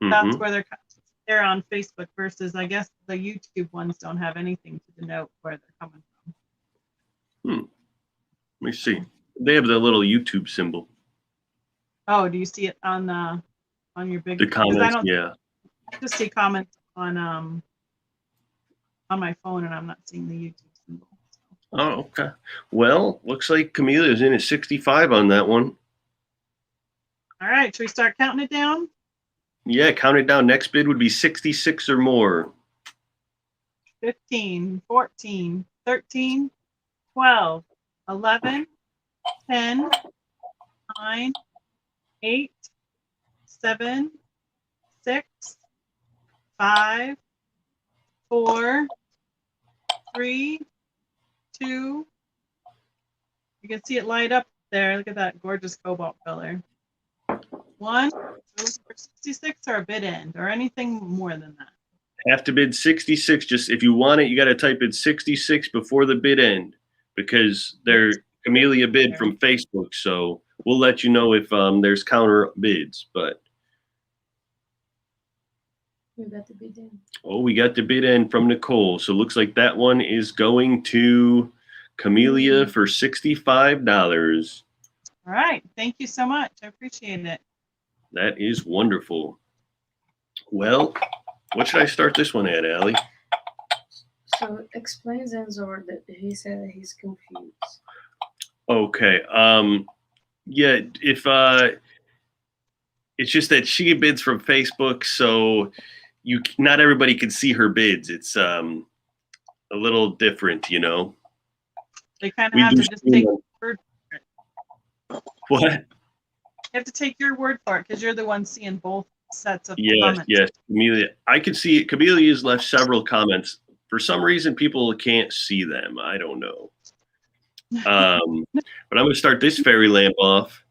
That's where they're on Facebook versus, I guess, the YouTube ones don't have anything to denote where they're coming from. Let me see. They have the little YouTube symbol. Oh, do you see it on your big? The comments, yeah. I just see comments on my phone, and I'm not seeing the YouTube symbol. So. Oh, okay. Well, looks like Camellia's in at 65 on that one. All right, should we start counting it down? Yeah, count it down. Next bid would be 66 or more. 15, 14, 13, 12, 11, 10, 9, 8, 7, 6, 5, 4, 3, 2. You can see it light up there. Look at that gorgeous cobalt color. 1. So for 66 or a bid end or anything more than that. Have to bid 66. Just if you want it, you got to type in 66 before the bid end, because they're Camellia bid from Facebook. So we'll let you know if there's counter bids. But we got the bid end. Oh, we got the bid end from Nicole. So looks like that one is going to Camellia for $65. All right. Thank you so much. I appreciate it. That is wonderful. Well, what should I start this one at, Allie? So explain Zenzor that he said that he's confused. Okay. Yeah, if it's just that she bids from Facebook, so not everybody can see her bids. It's a little different, you know. They kind of have to just take your word for it. What? You have to take your word for it because you're the one seeing both sets of comments. Yes, Camellia. I can see it. Camelia's left several comments. For some reason, people can't see them. I don't know. But I'm going to start this fairy lamp off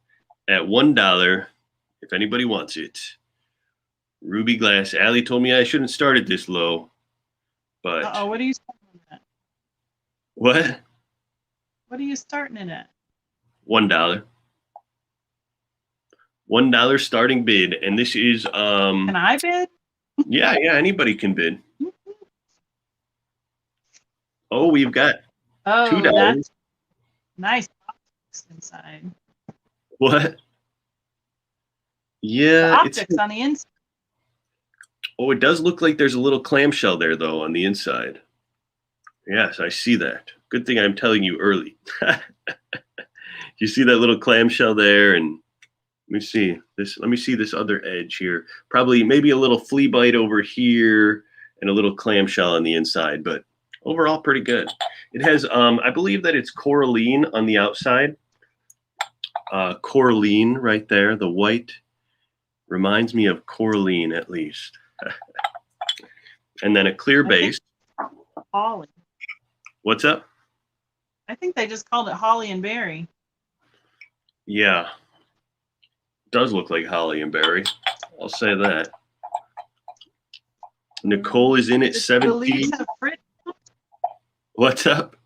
at $1 if anybody wants it. Ruby glass. Allie told me I shouldn't start it this low. But Uh-oh, what are you starting at? what? What are you starting it at? $1. $1 starting bid, and this is Can I bid? yeah, anybody can bid. Oh, we've got $2. That's nice optics inside. What? The Yeah, optics on the inside. Oh, it does look like there's a little clamshell there, though, on the inside. Yes, I see that. Good thing I'm telling you early. You see that little clamshell there, and let me see this. Let me see this other edge here. Probably maybe a little flea bite over here, and a little clamshell on the inside. But overall, pretty good. It has, I believe that it's coralline on the outside. Coralline right there. The white reminds me of coralline at least. And then a clear base. Holly. What's up? I think they just called it holly and berry. Yeah. Does look like holly and berry. I'll say that. Nicole is in at 17. The leaves have frit. What's up?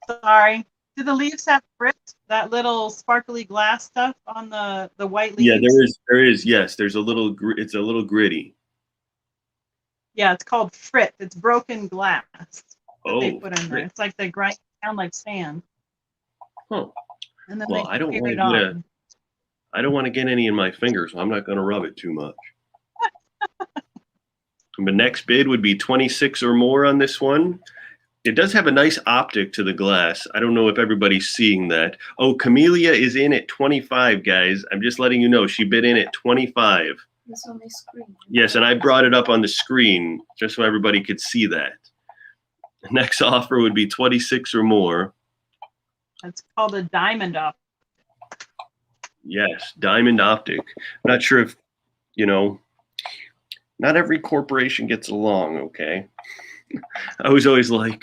Sorry. Do the leaves have frit? That little sparkly glass stuff on the white leaves? Yeah, there is. Yes, there's a little. It's a little gritty. Yeah, it's called frit. It's broken glass that they Oh, put in there. frit. It's like they grind it down like sand. Huh. And then Well, they I don't smear want it to on. I don't want to get any in my fingers, so I'm not going to rub it too much. The next bid would be 26 or more on this one. It does have a nice optic to the glass. I don't know if everybody's seeing that. Oh, Camellia is in at 25, guys. I'm just letting you know. She bid in at 25. It's on my screen. Yes, and I brought it up on the screen just so everybody could see that. The next offer would be 26 or more. It's called a diamond optic. Yes, diamond optic. I'm not sure if, not every corporation gets along, okay? I was always like,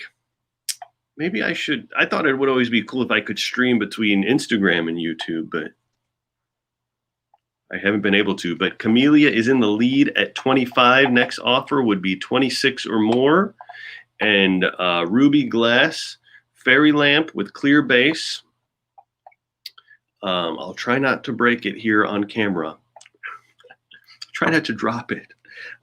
maybe I should. I thought it would always be cool if I could stream between Instagram and YouTube, but I haven't been able to. But Camellia is in the lead at 25. Next offer would be 26 or more. And ruby glass fairy lamp with clear base. I'll try not to break it here on camera. Try not to drop it.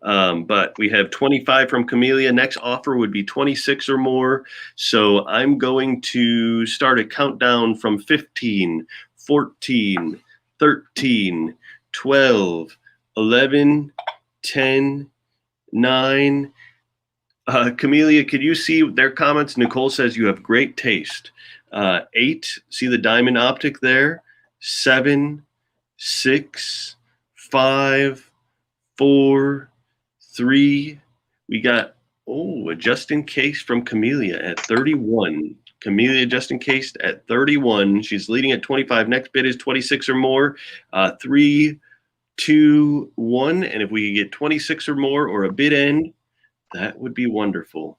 But we have 25 from Camellia. Next offer would be 26 or more. So I'm going to start a countdown from 15, 14, 13, 12, 11, 10, 9. Camellia, could you see their comments? Nicole says you have great taste. 8, see the diamond optic there? 7, 6, 5, 4, 3. We got, a just in case from Camellia at 31. Camellia just in case at 31. She's leading at 25. Next bid is 26 or more. 3, 2, 1. And if we could get 26 or more or a bid end, that would be wonderful.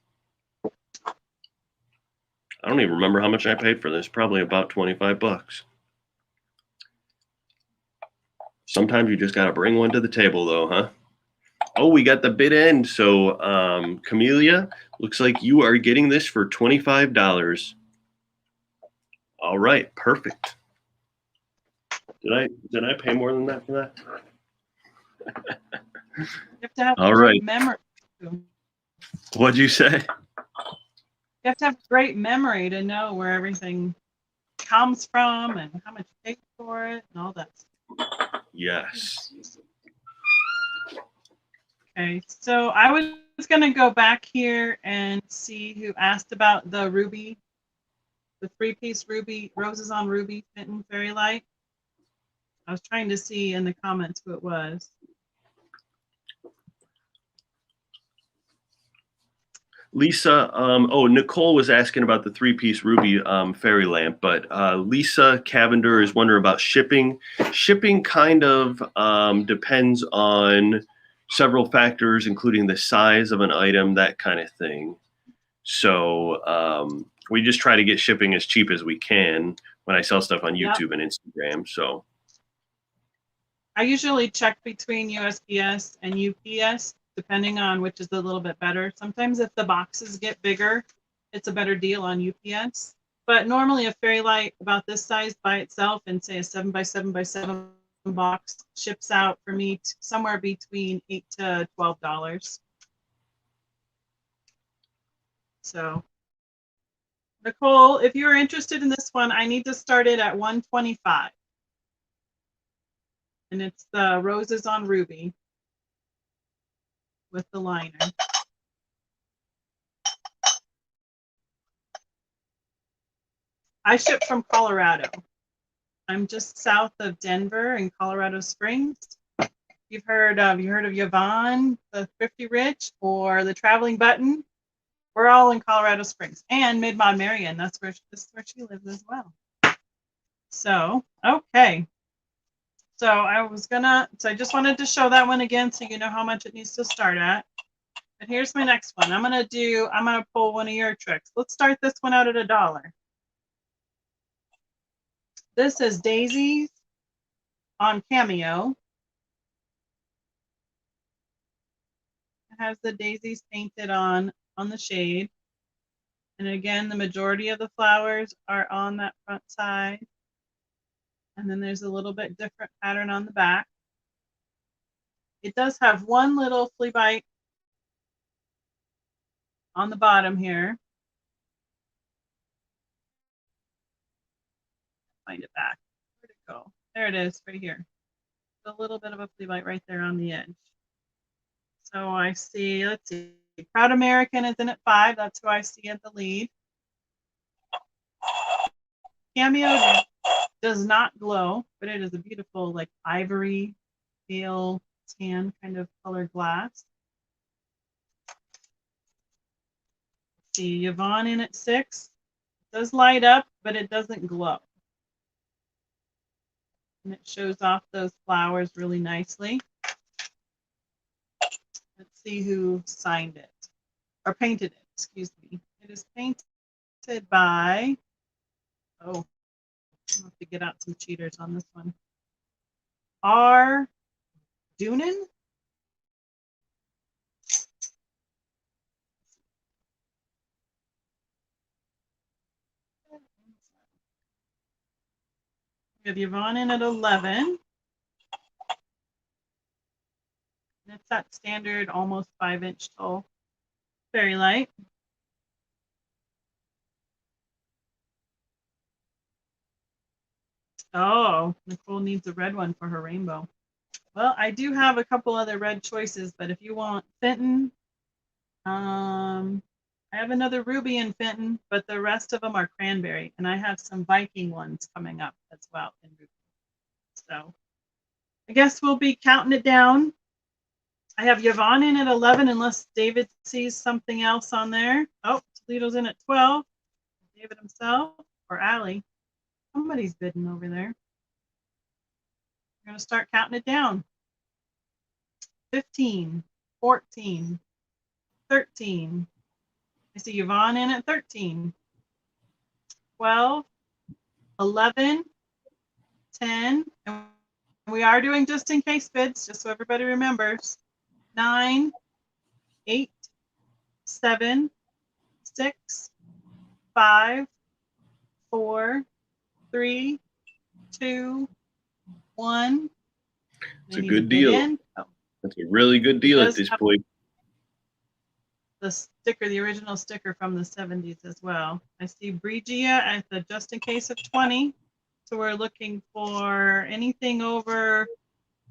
I don't even remember how much I paid for this. Probably about 25 bucks. Sometimes you just got to bring one to the table, though, huh? Oh, we got the bid end. So, Camellia, looks like you are getting this for $25. All right, perfect. Did I pay more than that for that? You have to have All a right. great memory. What'd you say? You have to have great memory to know where everything comes from and how much you paid for it and all that stuff. Yes. Okay, so I was going to go back here and see who asked about the ruby, the 3-piece ruby, roses on ruby Fenton fairy light. I was trying to see in the comments who it was. Lisa, Nicole was asking about the 3-piece ruby fairy lamp, but Lisa Cavender is wondering about shipping. Shipping kind of depends on several factors, including the size of an item, that kind of thing. So we just try to get shipping as cheap as we can when I sell stuff on YouTube and Instagram. So I usually check between USPS and UPS. depending on which is a little bit better. Sometimes if the boxes get bigger, it's a better deal on UPS. But normally a fairy light about this size by itself and say a 7x7x7 box ships out for me somewhere between $8 to $12. So Nicole, if you're interested in this one, I need to start it at $125. And it's the Roses on Ruby with the liner. I ship from Colorado. I'm just south of Denver in Colorado Springs. You heard of Yvonne, the Thrifty Rich, or the Traveling Button? We're all in Colorado Springs, and Mid-Mod Marion. That's where she lives as well. So, okay. So I just wanted to show that one again so you know how much it needs to start at. But here's my next one. I'm gonna pull one of your tricks. Let's start this one out at $1. This is daisies on Cameo. It has the daisies painted on the shade. And again, the majority of the flowers are on that front side. And then there's a little bit different pattern on the back. It does have one little flea bite on the bottom here. Find it back. Where'd it go? There it is, right here. A little bit of a flea bite right there on the edge. So I see, let's see, Proud American is in at 5. That's who I see at the lead. Cameo does not glow, but it is a beautiful, like ivory, pale, tan kind of colored glass. Let's see, Yvonne in at 6. It does light up, but it doesn't glow. And it shows off those flowers really nicely. Let's see who signed it or painted it, excuse me. It is painted by, oh, I'll have to get out some cheaters on this one. R. Doonan? We have Yvonne in at 11. And it's that standard, almost 5-inch tall fairy light. Oh, Nicole needs a red one for her rainbow. Well, I do have a couple other red choices, but if you want Fenton, I have another ruby in Fenton, but the rest of them are cranberry, and I have some Viking ones coming up as well in ruby. So I guess we'll be counting it down. I have Yvonne in at 11, unless David sees something else on there. Oh, Toledo's in at 12. David himself or Allie. Somebody's bidding over there. We're going to start counting it down. 15, 14, 13. I see Yvonne in at 13. 12, 11, 10. And we are doing just in case bids, just so everybody remembers. 9, 8, 7, 6, 5, 4, 3, 2, 1. It's a good deal. Oh. That's a really good deal at this point. The sticker, the original sticker from the 70s as well. I see Brigia at the just in case of 20. So we're looking for anything over,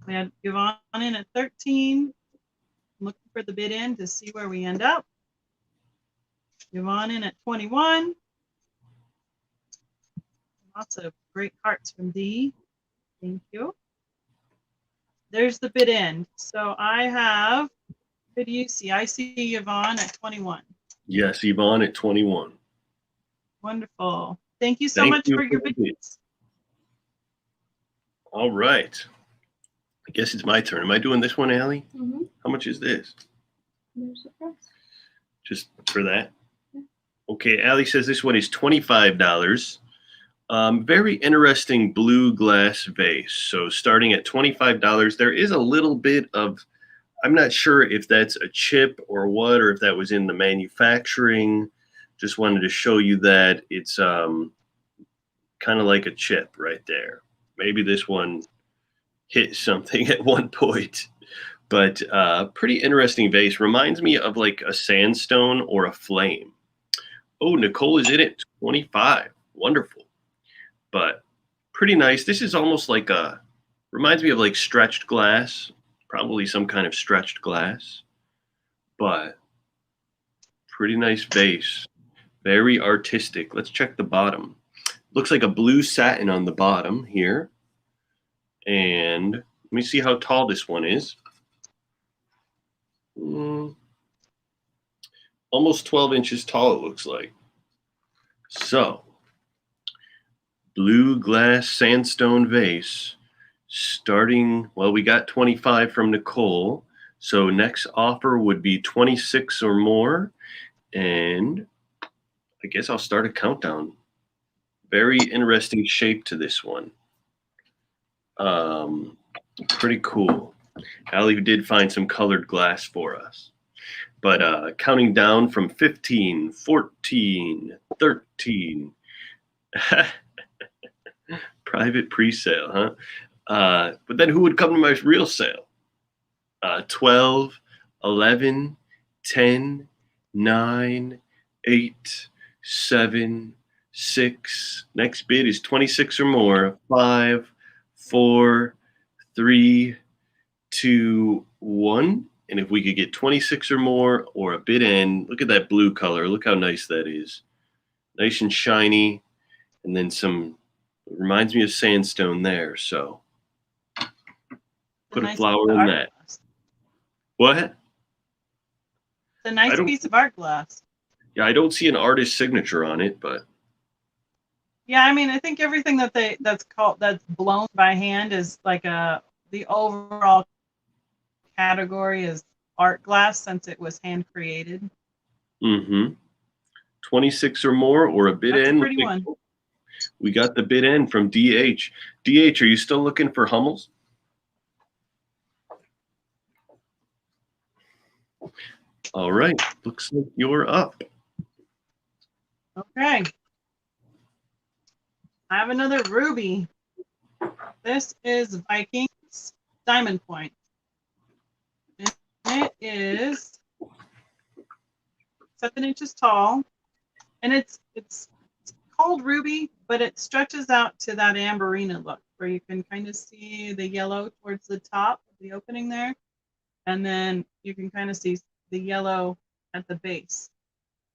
we had Yvonne in at 13. I'm looking for the bid in to see where we end up. Yvonne in at 21. Lots of great hearts from Dee. Thank you. There's the bid end. So I have, who do you see? I see Yvonne at 21. Yes, Yvonne at 21. Wonderful. Thank you so much for your bids. All right. I guess it's my turn. Am I doing this one, Allie? Mm-hmm. How much is this? There's a price. Just for that? Yeah. Okay, Allie says this one is $25. Very interesting blue glass vase. So starting at $25, there is a little bit of I'm not sure if that's a chip or what, or if that was in the manufacturing. Just wanted to show you that it's kind of like a chip right there. Maybe this one hit something at one point, but pretty interesting vase. Reminds me of like a sandstone or a flame. Oh, Nicole is in it, 25. Wonderful. But pretty nice. This is almost like reminds me of like stretched glass, probably some kind of stretched glass, but pretty nice vase. Very artistic. Let's check the bottom. Looks like a blue satin on the bottom here. And let me see how tall this one is. Almost 12 inches tall, it looks like. So, blue glass sandstone vase. Starting, well, we got 25 from Nicole. So next offer would be 26 or more. And I guess I'll start a countdown. Very interesting shape to this one. Pretty cool. Allie did find some colored glass for us. But counting down from 15, 14, 13. Private pre-sale, huh? But then who would come to my real sale? 12, 11, 10, 9, 8, 7, 6. Next bid is 26 or more. 5, 4, 3, 2, 1. And if we could get 26 or more or a bid end, look at that blue color. Look how nice that is. Nice and shiny. And then some, reminds me of sandstone there. So put a flower in that. What? It's a nice piece of art glass. Yeah, I don't see an artist signature on it, but yeah, I mean, I think everything that's blown by hand is like the overall category is art glass since it was hand created. 26 or more or a bid end. Pretty one. We got the bid end from DH. DH, are you still looking for Hummels? All right, looks like you're up. Okay. I have another ruby. This is Vikings Diamond Point. It is 7 inches tall, and it's called ruby, but it stretches out to that amberina look where you can kind of see the yellow towards the top of the opening there, and then you can kind of see the yellow at the base.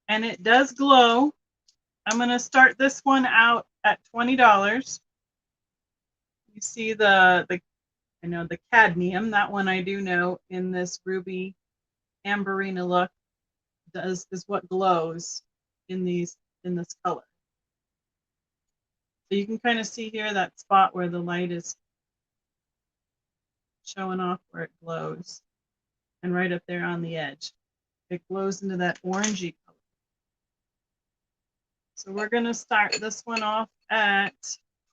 And it does glow. I'm going to start this one out at $20. You see the cadmium, that one I do know in this ruby amberina look is what glows in this color. So you can kind of see here that spot where the light is showing off where it glows, and right up there on the edge it glows into that orangey color. So we're going to start this one off at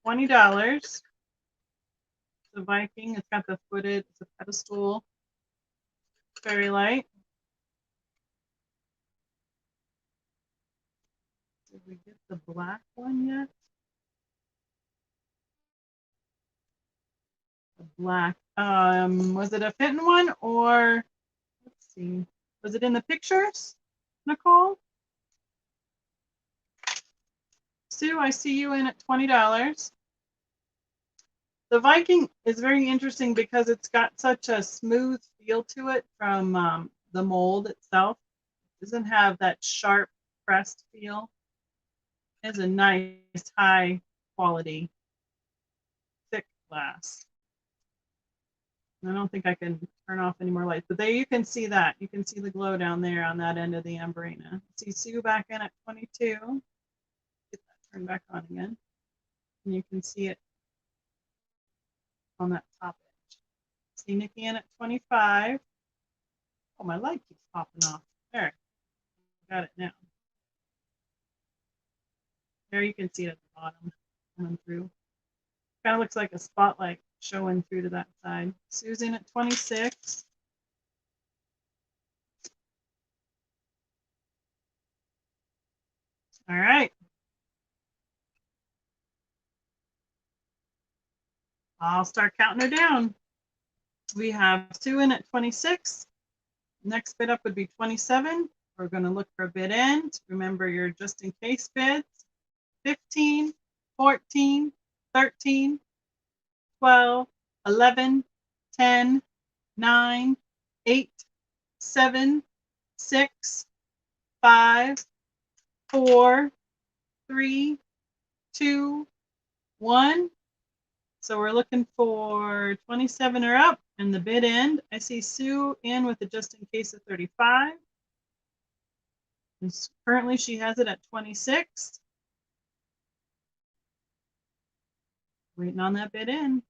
$20. The Viking, it's got the footed, it's a pedestal, very light. Did we get the black one yet? The black, was it a Fenton one, or let's see, was it in the pictures, Nicole? Sue, I see you in at $20. The Viking is very interesting because it's got such a smooth feel to it from the mold itself. It doesn't have that sharp pressed feel. It's a nice high quality thick glass. I don't think I can turn off any more lights, but there you can see that. You can see the glow down there on that end of the amberina. See Sue back in at 22. Get that turned back on again. And you can see it on that top edge. See Nikki in at 25. Oh, my light keeps popping off. There. Got it now. There you can see it at the bottom coming through. Kind of looks like a spotlight showing through to that side. Susan at 26. All right. I'll start counting her down. We have Sue in at 26. Next bid up would be 27. We're going to look for bid end. Remember your just in case bids. 15, 14, 13, 12, 11, 10, 9, 8, 7, 6, 5, 4, 3, 2, 1. So we're looking for 27 or up and the bid end. I see Sue in with a just in case of 35. And currently she has it at 26. Waiting on that bid in.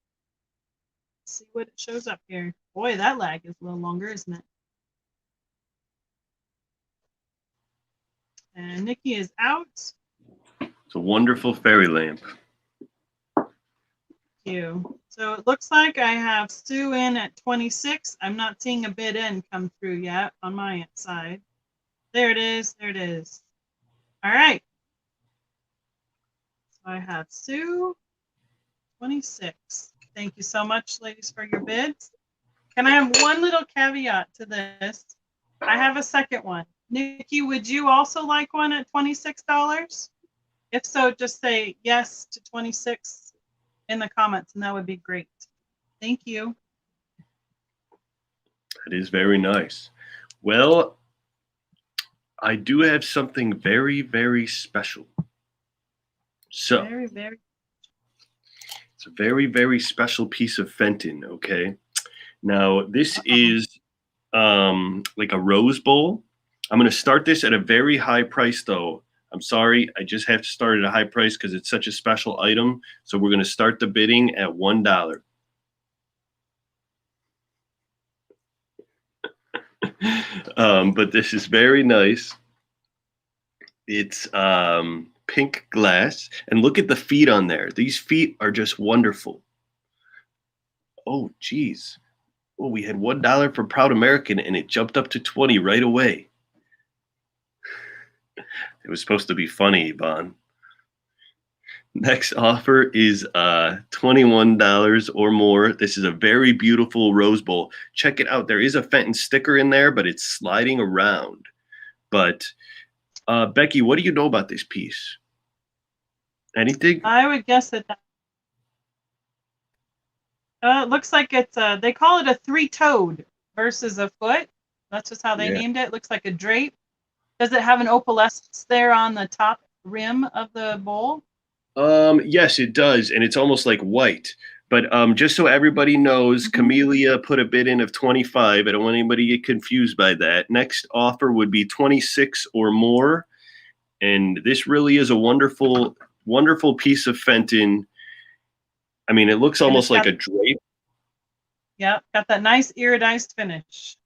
See what it shows up here. Boy, that lag is a little longer, isn't it? And Nikki is out. It's a wonderful fairy lamp. Thank you. So it looks like I have Sue in at 26. I'm not seeing a bid in come through yet on my side. There it is. There it is. All right. So I have Sue, 26. Thank you so much, ladies, for your bids. Can I have one little caveat to this? I have a second one. Nikki, would you also like one at $26? If so, just say yes to 26 in the comments, and that would be great. Thank you. That is very nice. Well, I do have something very, very special. So Very, very. it's a very, very special piece of Fenton, okay? Now, this is like a rose bowl. I'm going to start this at a very high price, though. I'm sorry, I just have to start at a high price because it's such a special item. So we're going to start the bidding at $1. But this is very nice. It's pink glass, and look at the feet on there. These feet are just wonderful. Oh, geez. Oh, we had $1 for Proud American, and it jumped up to 20 right away. It was supposed to be funny, Yvonne. Next offer is $21 or more. This is a very beautiful rose bowl. Check it out. There is a Fenton sticker in there, but it's sliding around. But Becky, what do you know about this piece? Anything? I would guess that it looks like it's they call it a three-toed versus a foot. That's just how they named it. It looks like a drape. Does it have an opalescence there on the top rim of the bowl? Yes, it does, and it's almost like white. But just so everybody knows, Camellia put a bid in of 25. I don't want anybody to get confused by that. Next offer would be 26 or more. And this really is a wonderful, wonderful piece of Fenton. I mean, it looks almost like a drape. Yeah, got that nice iridescent finish.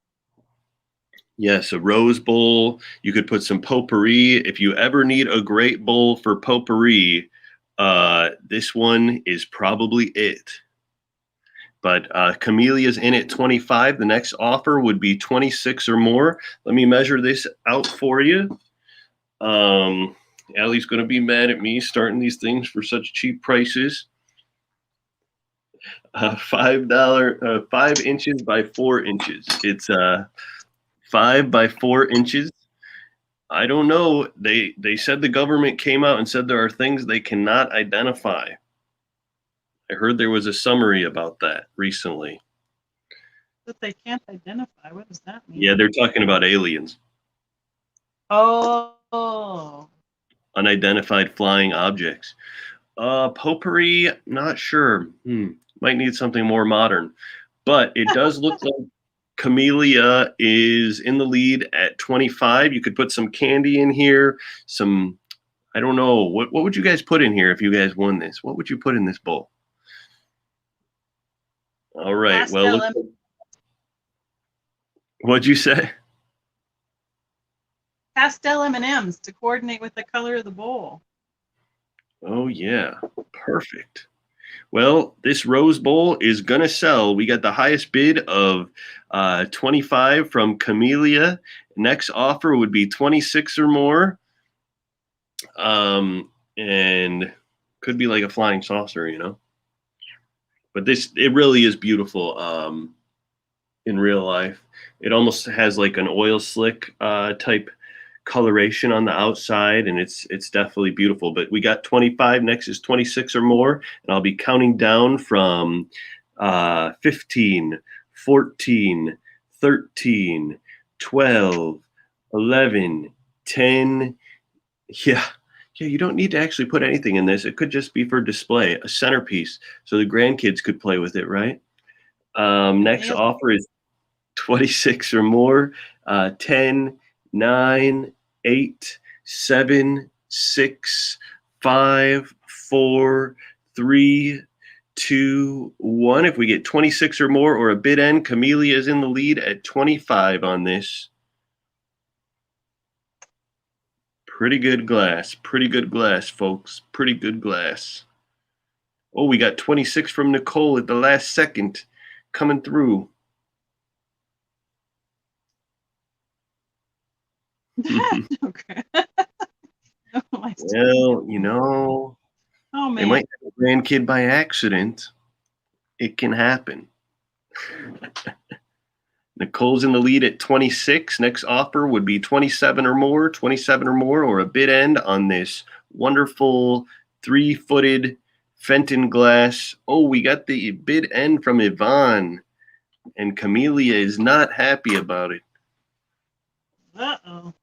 Yes, a rose bowl. You could put some potpourri. If you ever need a great bowl for potpourri, this one is probably it. But Camellia's in at 25. The next offer would be 26 or more. Let me measure this out for you. Allie's going to be mad at me starting these things for such cheap prices. $5, 5 inches by 4 inches. It's 5 by 4 inches. I don't know. They said the government came out and said there are things they cannot identify. I heard there was a summary about that recently. That they can't identify. What does that mean? Yeah, they're talking about aliens. Oh. Unidentified flying objects. Potpourri, not sure. Might need something more modern. But it does look like Camellia is in the lead at 25. You could put some candy in here. Some, I don't know. What would you guys put in here if you guys won this? What would you put in this bowl? All right. Well, what'd you say? Pastel M&Ms to coordinate with the color of the bowl. Oh, yeah. Perfect. Well, this rose bowl is going to sell. We got the highest bid of 25 from Camellia. Next offer would be 26 or more. And could be like a flying saucer, you know. But it really is beautiful. In real life, it almost has like an oil slick type coloration on the outside, and it's definitely beautiful. But we got 25. Next is 26 or more, and I'll be counting down from 15, 14, 13, 12, 11, 10. Yeah. Yeah, you don't need to actually put anything in this. It could just be for display, a centerpiece, so the grandkids could play with it, right? Next offer is 26 or more. 10, 9, 8, 7, 6, 5, 4, 3, 2, 1. If we get 26 or more or a bid end, Camellia is in the lead at 25 on this. Pretty good glass. Pretty good glass, folks. Pretty good glass. Oh, we got 26 from Nicole at the last second coming through. Okay. Well, you know, they might have a grandkid by accident. It can happen. Nicole's in the lead at 26. Next offer would be 27 or more, or a bid end on this wonderful 3-footed Fenton glass. Oh, we got the bid end from Yvonne, and Camellia is not happy about it. Uh-oh.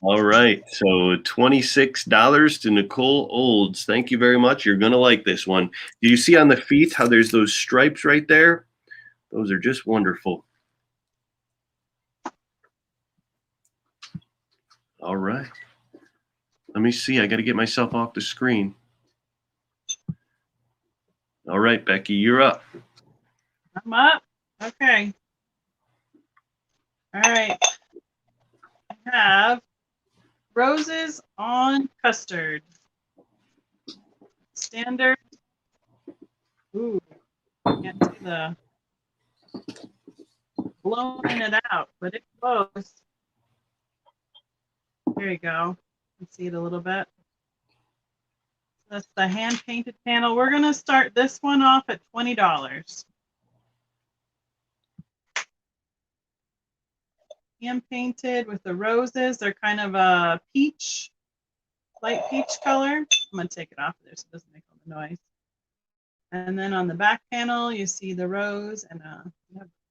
All right, so $26 to Nicole Olds. Thank you very much. You're going to like this one. Do you see on the feet how there's those stripes right there? Those are just wonderful. All right. Let me see. I got to get myself off the screen. All right, Becky, you're up. I'm up. Okay. All right. I have roses on custard. Standard. Ooh, can't see the blowing it out, but it blows. There you go. You can see it a little bit. That's the hand painted panel. We're going to start this one off at $20. Hand painted with the roses. They're kind of a peach, light peach color. I'm going to take it off there so it doesn't make all the noise. And then on the back panel, you see the rose, and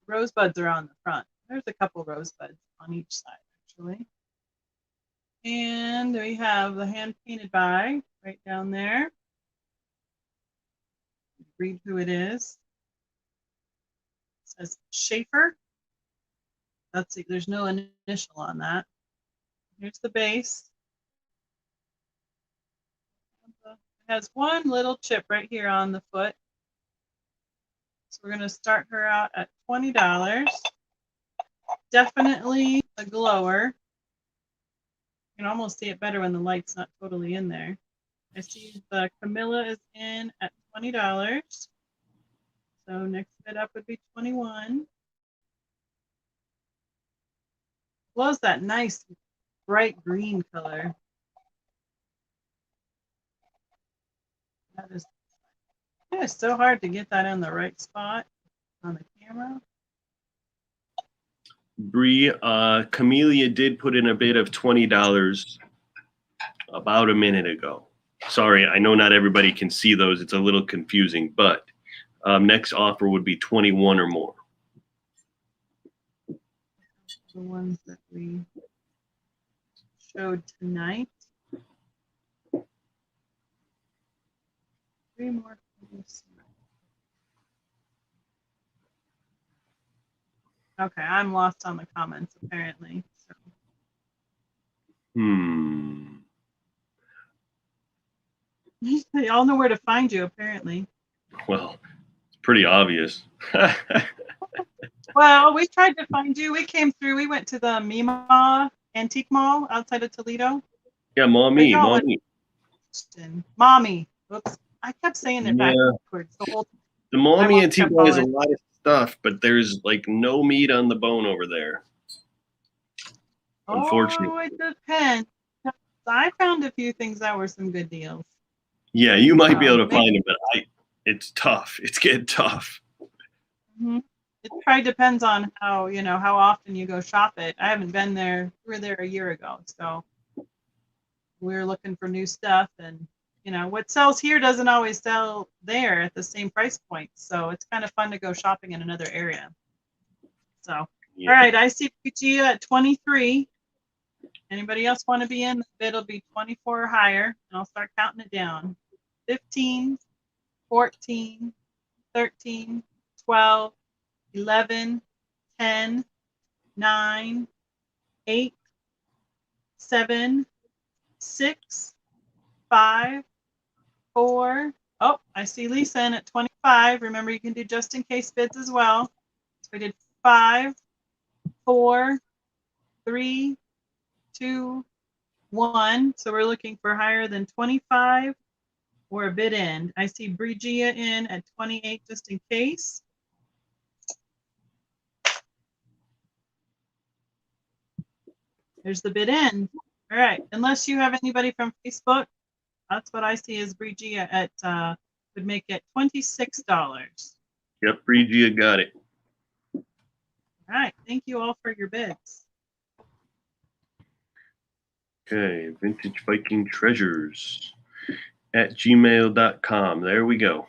rosebuds are on the front. There's a couple rosebuds on each side, actually. And we have the hand painted bag right down there. Read who it is. It says Schaefer. That's it. There's no initial on that. Here's the base. It has one little chip right here on the foot. So we're going to start her out at $20. Definitely a glower. You can almost see it better when the light's not totally in there. I see the Camilla is in at $20. So next bid up would be 21. Glows that nice bright green color. It is so hard to get that in the right spot on the camera. Bree, Camellia did put in a bid of $20 about a minute ago. Sorry, I know not everybody can see those. It's a little confusing, but next offer would be 21 or more. The ones that we showed tonight. 3 more. Okay, I'm lost on the comments apparently. So. They all know where to find you apparently. Well, it's pretty obvious. Well, we tried to find you. We came through. We went to the Mima Antique Mall outside of Toledo. Yeah, mommy. Mommy. Oops. I kept saying it backwards the whole time. The Mommy Antique Mall has a lot of stuff, but there's like no meat on the bone over there. Unfortunately. Oh, it depends. I found a few things that were some good deals. Yeah, you might be able to find them, but it's tough. It's getting tough. Mm-hmm. It probably depends on how, how often you go shop it. I haven't been there. We were there a year ago, so we were looking for new stuff, and what sells here doesn't always sell there at the same price point. So it's kind of fun to go shopping in another area. So, Yeah. All right, I see Gia at 23. Anybody else want to be in? The bid will be 24 or higher, and I'll start counting it down. 15, 14, 13, 12, 11, 10, 9, 8, 7, 6, 5, 4. Oh, I see Lisa in at 25. Remember, you can do just in case bids as well. So we did 5, 4, 3, 2, 1. So we're looking for higher than 25 or a bid end. I see Brigia in at 28 just in case. There's the bid end. All right, unless you have anybody from Facebook, that's what I see as Brigia at would make it $26. Yep, Regia got it. All right, thank you all for your bids. Okay, Vintage Viking Treasures at gmail.com. There we go.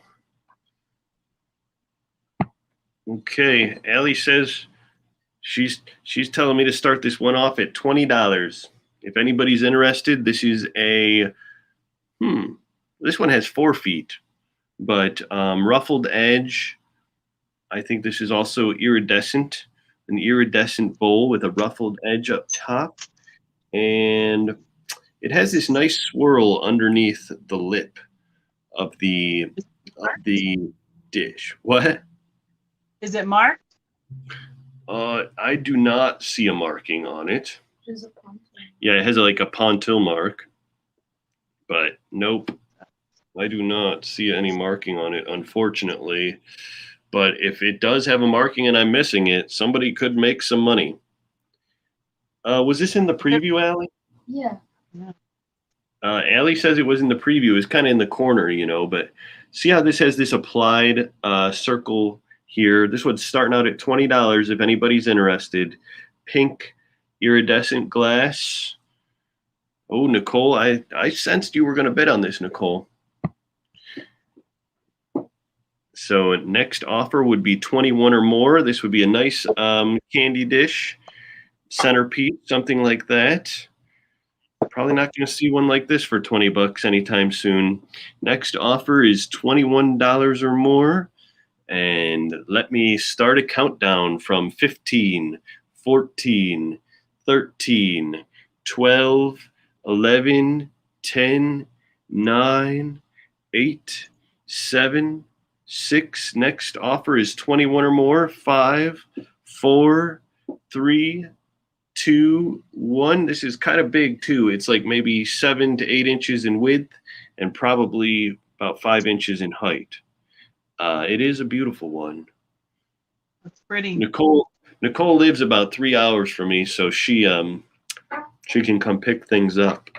Okay, Allie says she's telling me to start this one off at $20. If anybody's interested, this is a this one has 4 feet, but ruffled edge. I think this is also iridescent, an iridescent bowl with a ruffled edge up top, and it has this nice swirl underneath the lip of the dish. What? Is it marked? I do not see a marking on it. There's a pontil. Yeah, it has like a pontil mark, but nope, I do not see any marking on it, unfortunately. But if it does have a marking and I'm missing it, somebody could make some money. Was this in the preview, Allie? Yeah. Allie says it was in the preview. It's kind of in the corner, but see how this has this applied circle here. This one's starting out at $20 if anybody's interested. Pink iridescent glass. Oh, Nicole, I sensed you were going to bid on this, Nicole. So next offer would be 21 or more. This would be a nice candy dish, centerpiece, something like that. Probably not going to see one like this for $20 anytime soon. Next offer is $21 or more. And let me start a countdown from 15, 14, 13, 12, 11, 10, 9, 8, 7, 6. Next offer is 21 or more. 5, 4, 3, 2, 1. This is kind of big too. It's like maybe 7 to 8 inches in width and probably about 5 inches in height. It is a beautiful one. That's pretty. Nicole lives about 3 hours from me, so she can come pick things up.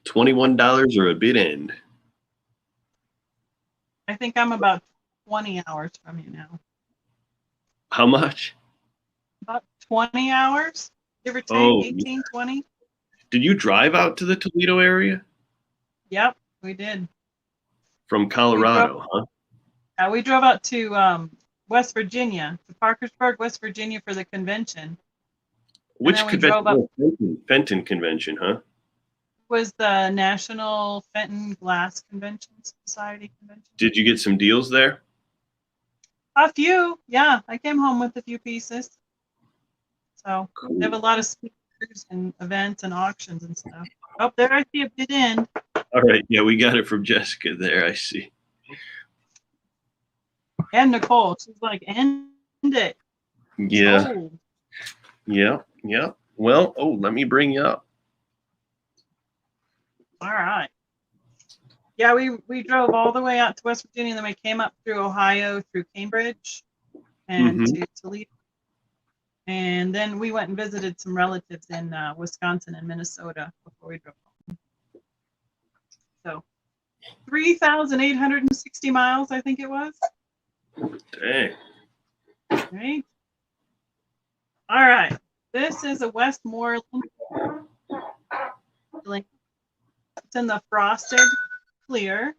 $21 or a bid end. I think I'm about 20 hours from you now. How much? About 20 hours, give or take, 18, 20. Did you drive out to the Toledo area? Yep, we did. From Colorado, huh? We drove out to West Virginia, to Parkersburg, West Virginia for the convention. Which convention? Drove up, Fenton convention, huh? Was the National Fenton Glass Convention Society convention. Did you get some deals there? A few, yeah. I came home with a few pieces. So cool. They have a lot of speakers and events and auctions and stuff. Oh, there I see a bid in. All right, yeah, we got it from Jessica there, I see. And Nicole, she's like, end it. Yeah. Sold. Yeah. Well, let me bring you up. All right. Yeah, we drove all the way out to West Virginia, and then we came up through Ohio, through Cambridge, and to Toledo. And then we went and visited some relatives in Wisconsin and Minnesota before we drove home. So 3,860 miles, I think it was. Dang. Right. All right. This is a Westmoreland. It's in the frosted clear.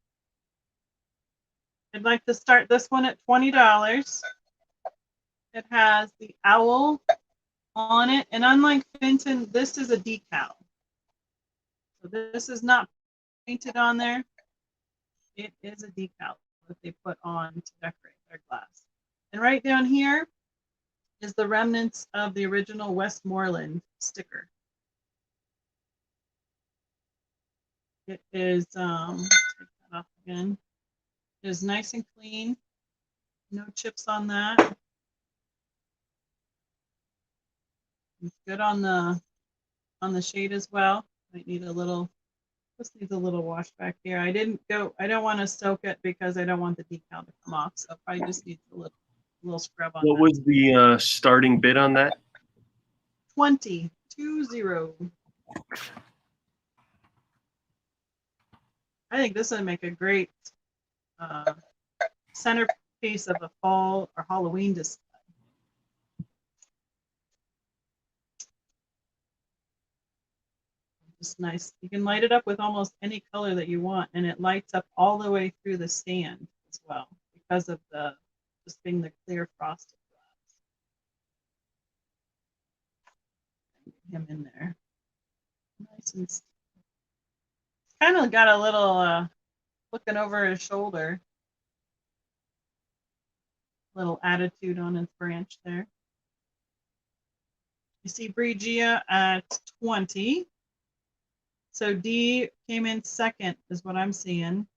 I'd like to start this one at $20. It has the owl on it, and unlike Fenton, this is a decal. So this is not painted on there. It is a decal that they put on to decorate their glass. And right down here is the remnants of the original Westmoreland sticker. It is, take that off again. It is nice and clean. No chips on that. It's good on the shade as well. Might need a little, this needs a little wash back here. I don't want to soak it because I don't want the decal to come off. So probably just needs a little scrub on What that. was the starting bid on that? 20. I think this would make a great centerpiece of a fall or Halloween display. Just nice. You can light it up with almost any color that you want, and it lights up all the way through the stand as well because of the just being the clear frosted glass. Get him in there. Nice and kind of got a little looking over his shoulder. Little attitude on his branch there. You see Brigia at 20. So D came in second is what I'm seeing.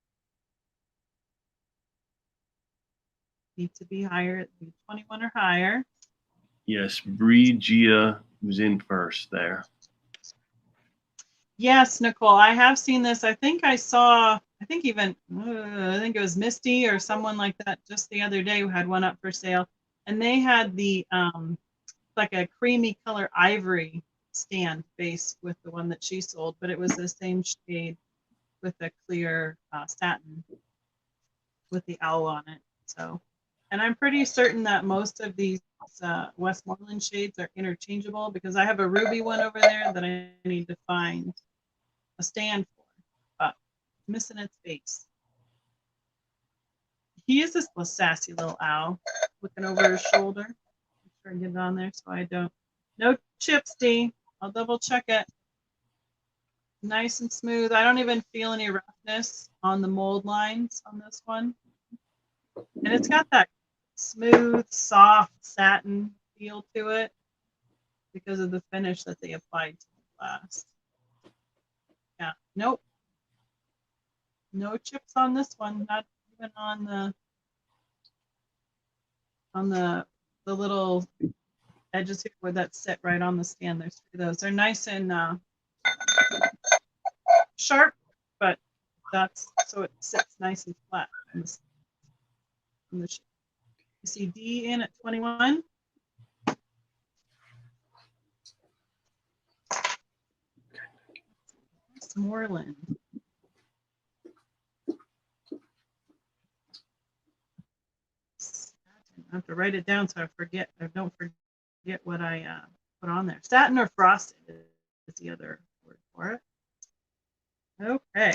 Need to be higher, be 21 or higher. Yes, Brigia was in first there. Yes, Nicole, I have seen this. I think I saw, I think it was Misty or someone like that just the other day who had one up for sale. And they had the, like a creamy color ivory stand base with the one that she sold, but it was the same shade with a clear satin with the owl on it. So, and I'm pretty certain that most of these Westmoreland shades are interchangeable because I have a ruby one over there that I need to find a stand for, but missing its base. He is this little sassy little owl looking over his shoulder. Make sure I get it on there so I don't. No chips, D. I'll double check it. Nice and smooth. I don't even feel any roughness on the mold lines on this one. And it's got that smooth, soft satin feel to it because of the finish that they applied to the glass. Yeah, nope. No chips on this one, not even on the little edges here where that sit right on the stand. There's three of those. They're nice and sharp, but that's so it sits nice and flat. You see D in at 21. Westmoreland. I have to write it down so I don't forget what I put on there. Satin or frosted is the other word for it. Okay.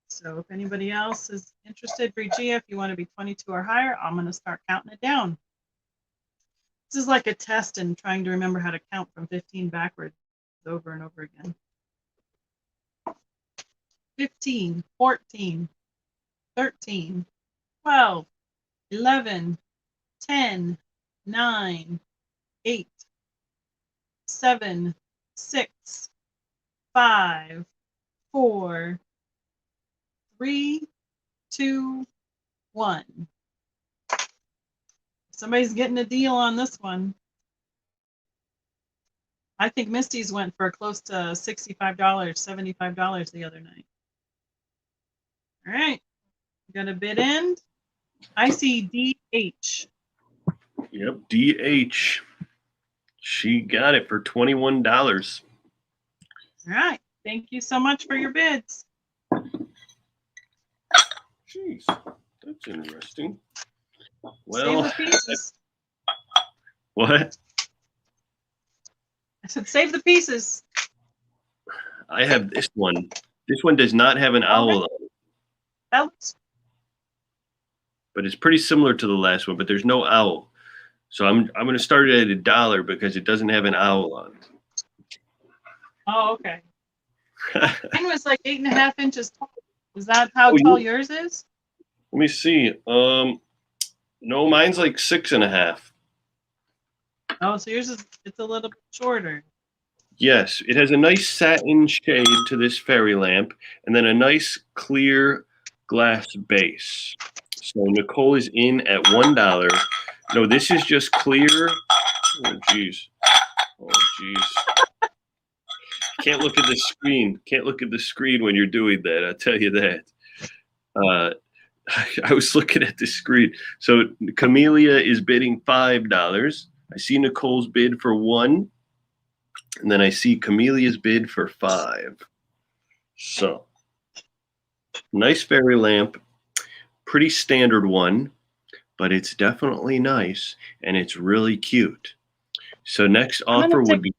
So if anybody else is interested, Brigia, if you want to be 22 or higher, I'm going to start counting it down. This is like a test and trying to remember how to count from 15 backwards over and over again. 15, 14, 13, 12, 11, 10, 9, 8, 7, 6, 5, 4, 3, 2, 1. Somebody's getting a deal on this one. I think Misty's went for close to $65, $75 the other night. All right, got a bid in. I see DH. Yep, DH. She got it for $21. All right. Thank you so much for your bids. Jeez, that's interesting. Well, save the pieces. What? I said save the pieces. I have this one. This one does not have an owl on it. That looks But it's pretty similar to the last one, but there's no owl. So I'm going to start it at $1 because it doesn't have an owl on it. Oh, okay. Mine was like 8.5 inches tall. Is that how tall yours is? Let me see. No, mine's like 6.5. Oh, so yours is it's a little bit shorter. Yes, it has a nice satin shade to this fairy lamp, and then a nice clear glass base. So Nicole is in at $1. No, this is just clear. Oh, jeez. Oh, jeez. Can't look at the screen. Can't look at the screen when you're doing that. I'll tell you that. I was looking at the screen. So Camellia is bidding $5. I see Nicole's bid for $1. And then I see Camelia's bid for $5. So nice fairy lamp. Pretty standard one, but it's definitely nice and it's really cute. So next offer would be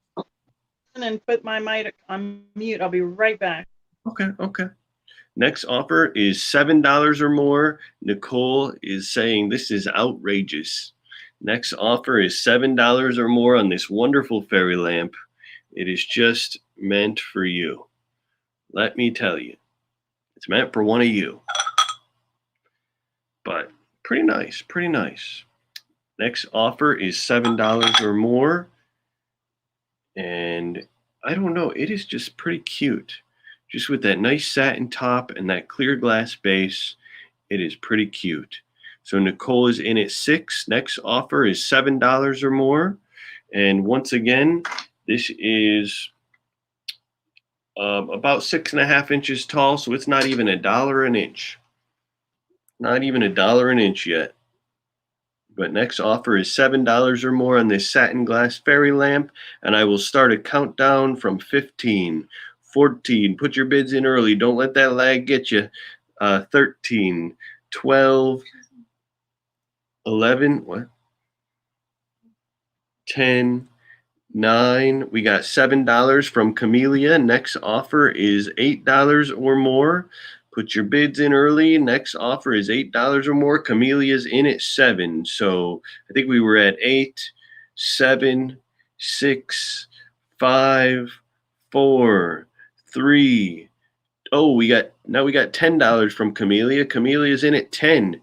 and put my mic on mute. I'll be right back. Okay. Next offer is $7 or more. Nicole is saying this is outrageous. Next offer is $7 or more on this wonderful fairy lamp. It is just meant for you. Let me tell you. It's meant for one of you. But pretty nice, pretty nice. Next offer is $7 or more. And I don't know, it is just pretty cute. Just with that nice satin top and that clear glass base, it is pretty cute. So Nicole is in at $6. Next offer is $7 or more. And once again, this is about 6.5 inches tall, so it's not even $1 an inch. Not even $1 an inch yet. But next offer is $7 or more on this satin glass fairy lamp, and I will start a countdown from 15, 14. Put your bids in early. Don't let that lag get you. 13, 12, 11, what? 10, 9. We got $7 from Camellia. Next offer is $8 or more. Put your bids in early. Next offer is $8 or more. Camellia's in at 7. So I think we were at 8, 7, 6, 5, 4, 3. Oh, we got $10 from Camellia. Camellia's in at 10.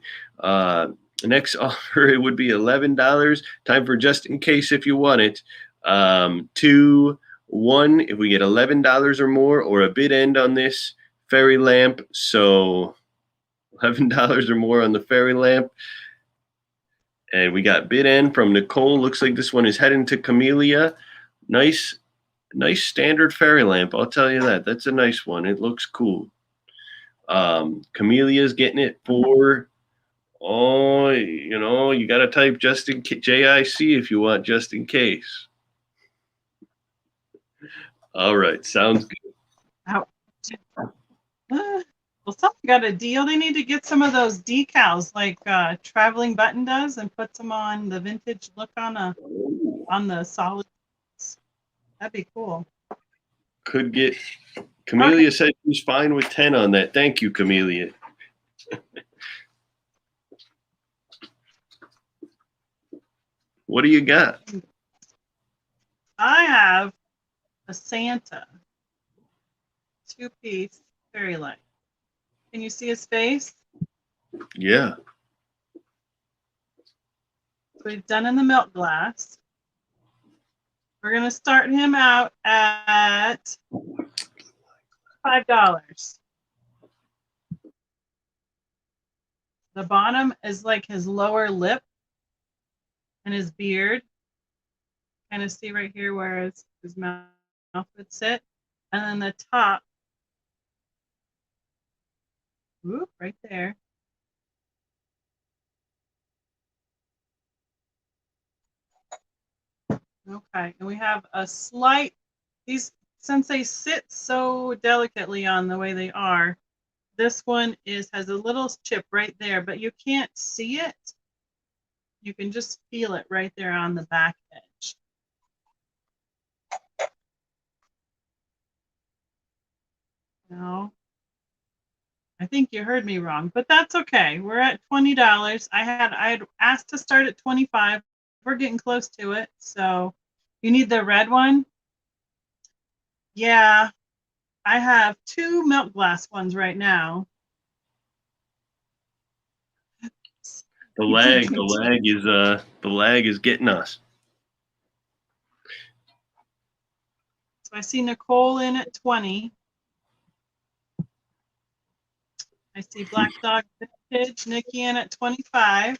Next offer, it would be $11. Time for just in case if you want it. 2, 1. If we get $11 or more, or a bid end on this fairy lamp, so $11 or more on the fairy lamp. And we got bid end from Nicole. Looks like this one is heading to Camellia. Nice standard fairy lamp, I'll tell you that. That's a nice one. It looks cool. Camellia's getting it for, you got to type just in case, JIC if you want just in case. All right, sounds good. Ouch. Well, something got a deal. They need to get some of those decals like Traveling Button does and put them on the vintage look on the solid. That'd be cool. Could get. Camellia said she's fine with 10 on that. Thank you, Camellia. What do you got? I have a Santa 2-piece fairy light. Can you see his face? Yeah. So we've done in the milk glass. We're going to start him out at $5. The bottom is like his lower lip and his beard. Kind of see right here where his mouth would sit. And then the top, right there. Okay, and we have a slight, since they sit so delicately on the way they are, this one has a little chip right there, but you can't see it. You can just feel it right there on the back edge. No, I think you heard me wrong, but that's okay. We're at $20. I had asked to start at 25. We're getting close to it. So you need the red one? Yeah, I have 2 milk glass ones right now. The lag is getting us. So I see Nicole in at 20. I see Black Dog Vintage, Nikki in at 25.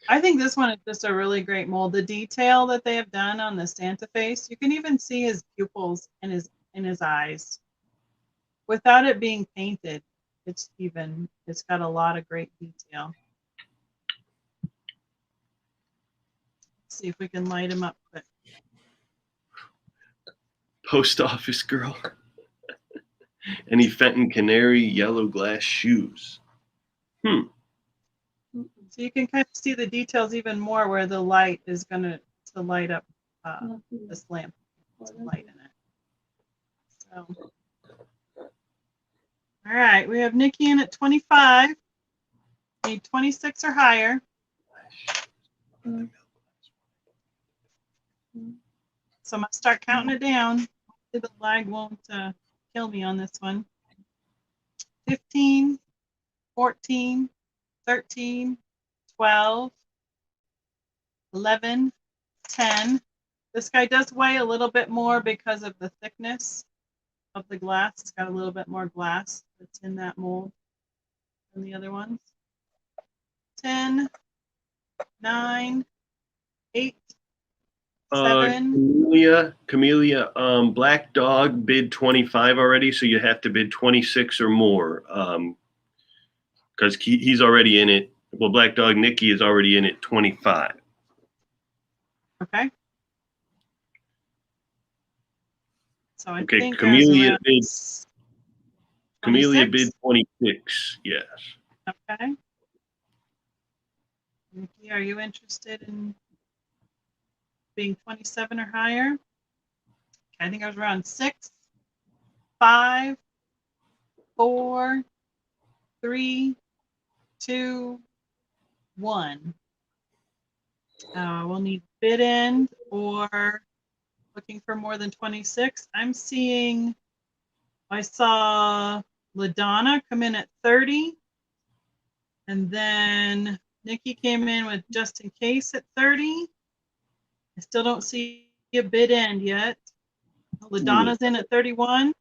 I think this one is just a really great mold. The detail that they have done on the Santa face, you can even see his pupils in his eyes. Without it being painted, it's got a lot of great detail. Let's see if we can light him up quick. Post office girl. Any Fenton Canary yellow glass shoes? So you can kind of see the details even more where the light is going to light up this lamp. Some light in it. So, all right, we have Nikki in at 25. Need 26 or higher. So I'm going to start counting it down. The lag won't kill me on this one. 15, 14, 13, 12, 11, 10. This guy does weigh a little bit more because of the thickness of the glass. It's got a little bit more glass that's in that mold than the other ones. 10, 9, 8, 7. Camellia, Black Dog bid 25 already, so you have to bid 26 or more. Because he's already in it. Well, Black Dog Nikki is already in it 25. Okay. So I okay, think Camellia bid 26. Yes. Okay. Nikki, are you interested in being 27 or higher? I think I was around 6, 5, 4, 3, 2, 1. We'll need bid end or looking for more than 26. I saw LaDonna come in at 30. And then Nikki came in with just in case at 30. I still don't see a bid end yet. LaDonna's in at 31.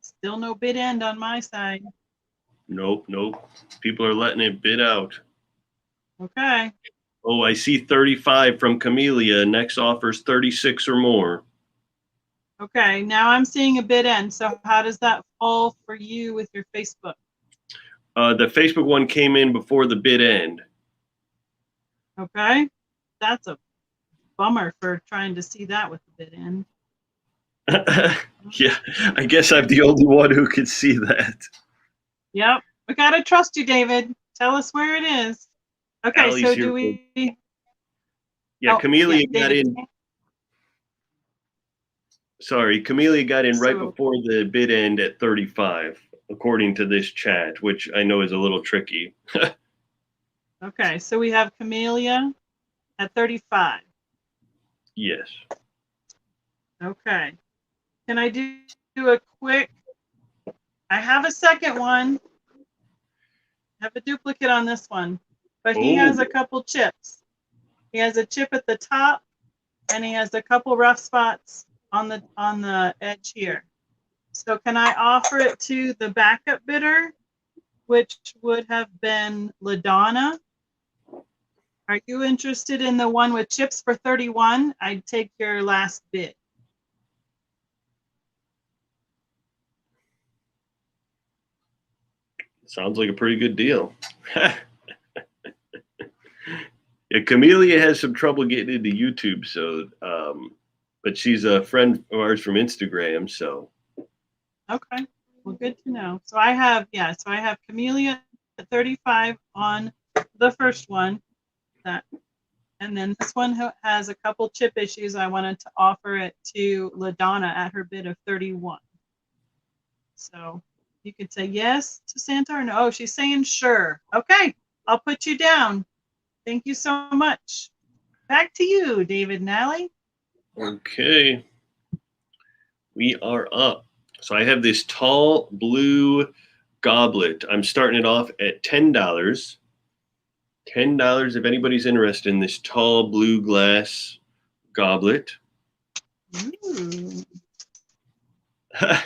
Still no bid end on my side. Nope. People are letting it bid out. Okay. Oh, I see 35 from Camellia. Next offer's 36 or more. Okay, now I'm seeing a bid end. So how does that fall for you with your Facebook? The Facebook one came in before the bid end. Okay. That's a bummer for trying to see that with the bid end. Yeah, I guess I'm the only one who could see that. Yep. We got to trust you, David. Tell us where it is. Okay, Allie's so here. do we... Yeah, Camellia got David. in. Sorry, Camellia got in right before the bid end at 35, according to this chat, which I know is a little tricky. Okay, so we have Camellia at 35. Yes. Okay. Can I do a quick... I have a second one. I have a duplicate on this one, but he has a couple chips. He has a chip at the top, and he has a couple rough spots on the edge here. So can I offer it to the backup bidder, which would have been LaDonna? Are you interested in the one with chips for 31? I'd take your last bid. Sounds like a pretty good deal. Yeah, Camellia has some trouble getting into YouTube, so but she's a friend of ours from Instagram, so. Okay, well, good to know. So I have, yeah, so I have Camellia at 35 on the first one, that, and then this one has a couple chip issues. I wanted to offer it to LaDonna at her bid of 31. So you could say yes to Santa or no. Oh, she's saying sure. Okay, I'll put you down. Thank you so much. Back to you, David and Allie. Okay. We are up. So I have this tall blue goblet. I'm starting it off at $10. $10 if anybody's interested in this tall blue glass goblet. That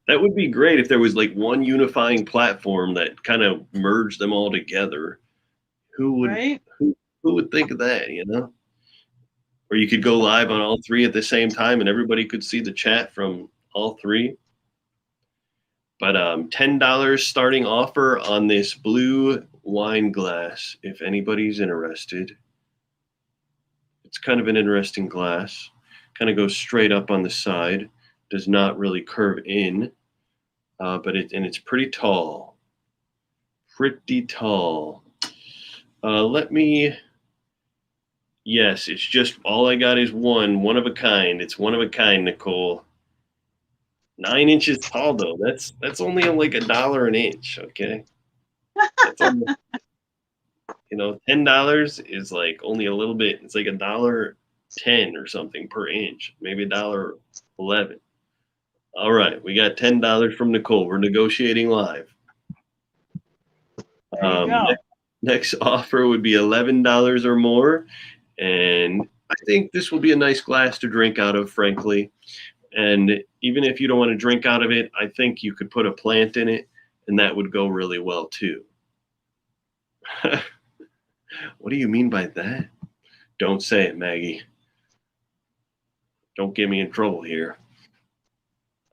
would be great if there was like one unifying platform that kind of merged them all together. Who would think of that, you know? Or you could go live on all three at the same time and everybody could see the chat from all three. But $10 starting offer on this blue wine glass if anybody's interested. It's kind of an interesting glass. Kind of goes straight up on the side. Does not really curve in. But it's pretty tall. Pretty tall. Yes, it's just all I got is one of a kind. It's one of a kind, Nicole. 9 inches tall though. That's only like $1 an inch, okay? That's only, $10 is like only a little bit. It's like $1.10 or something per inch, maybe $1.11. All right, we got $10 from Nicole. We're negotiating live. There you go. Next offer would be $11 or more. And I think this will be a nice glass to drink out of, frankly. And even if you don't want to drink out of it, I think you could put a plant in it, and that would go really well, too. What do you mean by that? Don't say it, Maggie. Don't get me in trouble here.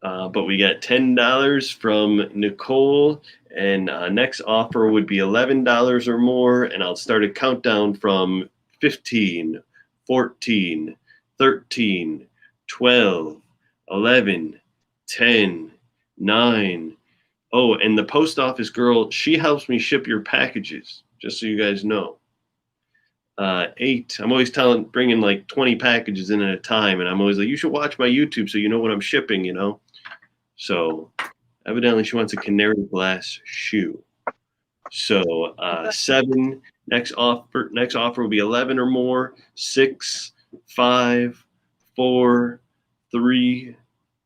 But we got $10 from Nicole, and next offer would be $11 or more, and I'll start a countdown from 15, 14, 13, 12, 11, 10, 9. Oh, and the post office girl, she helps me ship your packages, just so you guys know. 8. I'm always bringing like 20 packages in at a time, and I'm always like, you should watch my YouTube so you know what I'm shipping, So evidently she wants a canary glass shoe. So 7. Next offer will be 11 or more. 6, 5, 4, 3,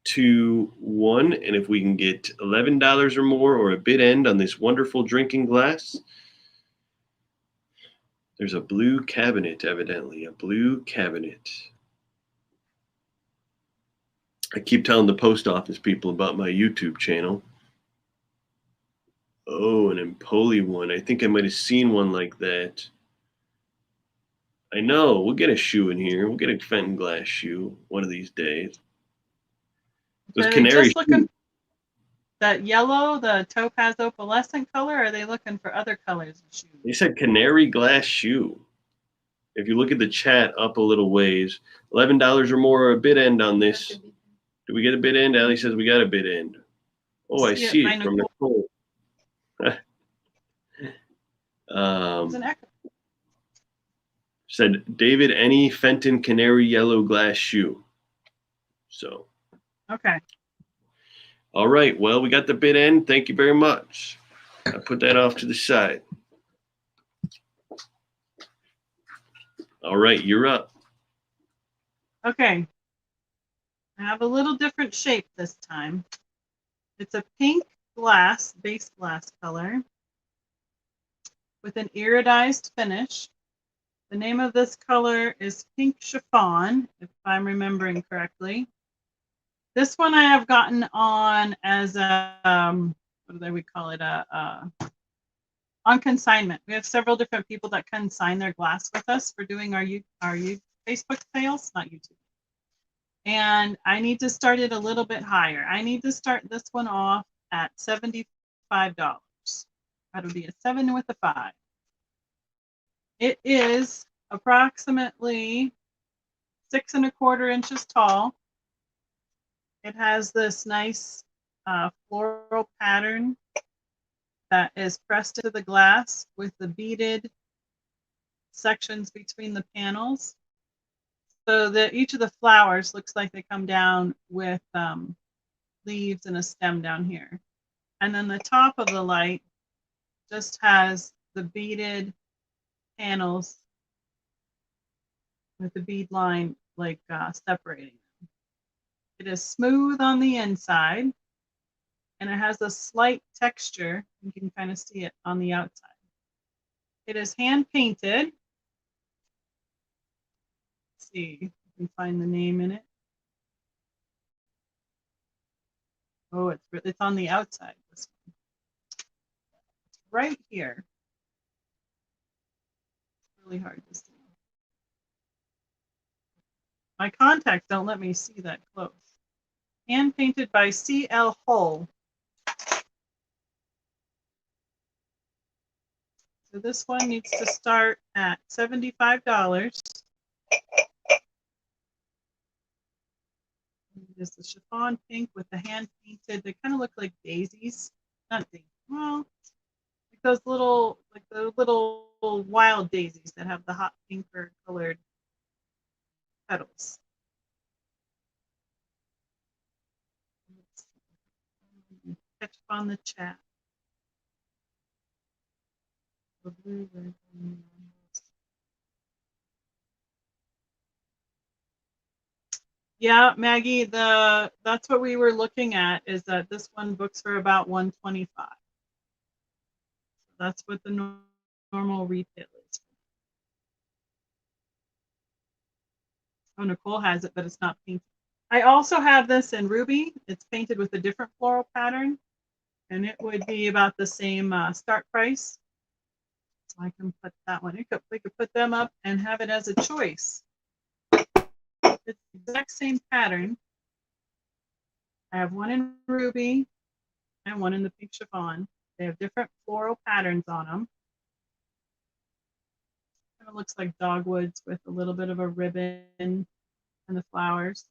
2, 1. And if we can get $11 or more or a bid end on this wonderful drinking glass, there's a blue cabinet, evidently. A blue cabinet. I keep telling the post office people about my YouTube channel. Oh, an Empoli one. I think I might have seen one like that. I know. We'll get a shoe in here. We'll get a Fenton glass shoe one of these days. Those canary shoes. That yellow, the topaz opalescent color, or are they looking for other colors of shoes? They said canary glass shoe. If you look at the chat up a little ways, $11 or more or a bid end on this. Do we get a bid end? Allie says we got a bid end. Oh, I see it from Nicole. Said David, any Fenton canary yellow glass shoe. So. Okay. All right. Well, we got the bid end. Thank you very much. I put that off to the side. All right. You're up. Okay. I have a little different shape this time. It's a pink glass, base glass color with an iridized finish. The name of this color is Pink Chiffon, if I'm remembering correctly. This one I have gotten on as a, what do we call it? On consignment. We have several different people that consign their glass with us for doing our Facebook sales, not YouTube. And I need to start it a little bit higher. I need to start this one off at $75. That would be a 7 with a 5. It is approximately 6 1/4 inches tall. It has this nice floral pattern that is pressed into the glass with the beaded sections between the panels. So that each of the flowers looks like they come down with leaves and a stem down here. And then the top of the light just has the beaded panels with the bead line like separating them. It is smooth on the inside and it has a slight texture. You can kind of see it on the outside. It is hand painted. Let's see if you can find the name in it. Oh, it's on the outside. This one. It's right here. It's really hard to see. My contacts don't let me see that close. Hand painted by C.L. Hull. So this one needs to start at $75. This is chiffon pink with the hand painted. They kind of look like daisies. Not daisies. Well, like those little, like the little wild daisies that have the hot pink or colored petals. Catch up on the chat. Yeah, Maggie, that's what we were looking at, is that this one books for about $125. That's what the normal retail is. Oh, Nicole has it, but it's not painted. I also have this in ruby. It's painted with a different floral pattern, and it would be about the same start price. So I can put that one. We could put them up and have it as a choice. It's the exact same pattern. I have one in ruby and one in the pink chiffon. They have different floral patterns on them. Kind of looks like dogwoods with a little bit of a ribbon and the flowers.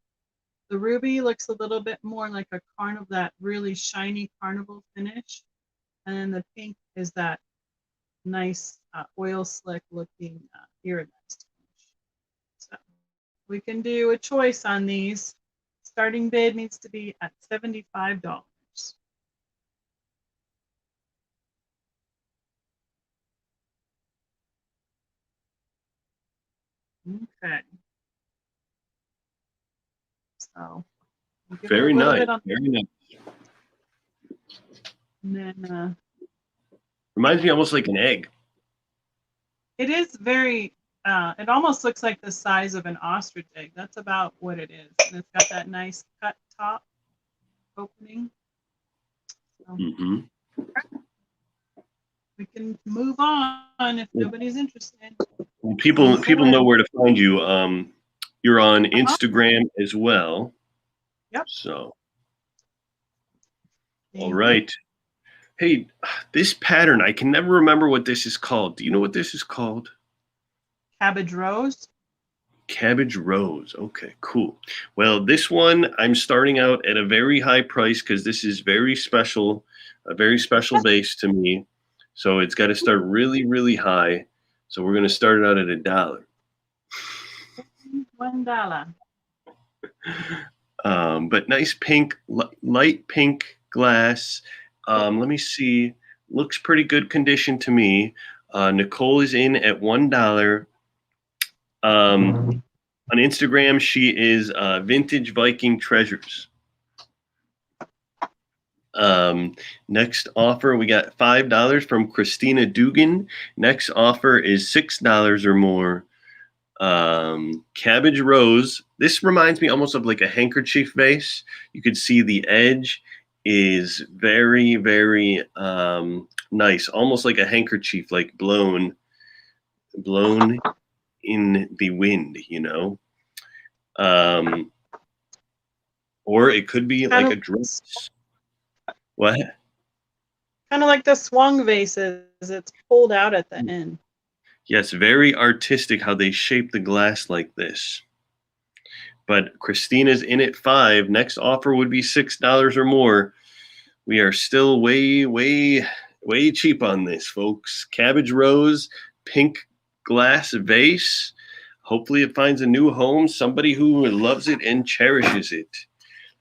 The ruby looks a little bit more like a carnival, that really shiny carnival finish. And then the pink is that nice oil slick looking iridescent finish. So we can do a choice on these. Starting bid needs to be at $75. Okay. So very nice. Very nice. And then reminds me almost like an egg. It is very. It almost looks like the size of an ostrich egg. That's about what it is. And it's got that nice cut top opening. So, we can move on if nobody's interested. Well, people know where to find you. You're on Instagram as well. Yep. So, all right. Hey, this pattern, I can never remember what this is called. Do you know what this is called? Cabbage rose. Cabbage rose. Okay, cool. Well, this one I'm starting out at a very high price because this is very special, a very special base to me. So it's got to start really, really high. So we're going to start it out at $1. $1. But nice pink, light pink glass. Let me see. Looks pretty good condition to me. Nicole is in at $1. On Instagram, she is Vintage Viking Treasures. Next offer, we got $5 from Christina Dugan. Next offer is $6 or more. Cabbage rose. This reminds me almost of like a handkerchief vase. You could see the edge is very, very nice, almost like a handkerchief, like blown in the wind, you know. Or it could be like a dress. What? Kind of like the swung vases. It's pulled out at the end. Yes, very artistic how they shape the glass like this. But Christina's in at $5. Next offer would be $6 or more. We are still way, way, way cheap on this, folks. Cabbage rose, pink glass vase. Hopefully it finds a new home, somebody who loves it and cherishes it.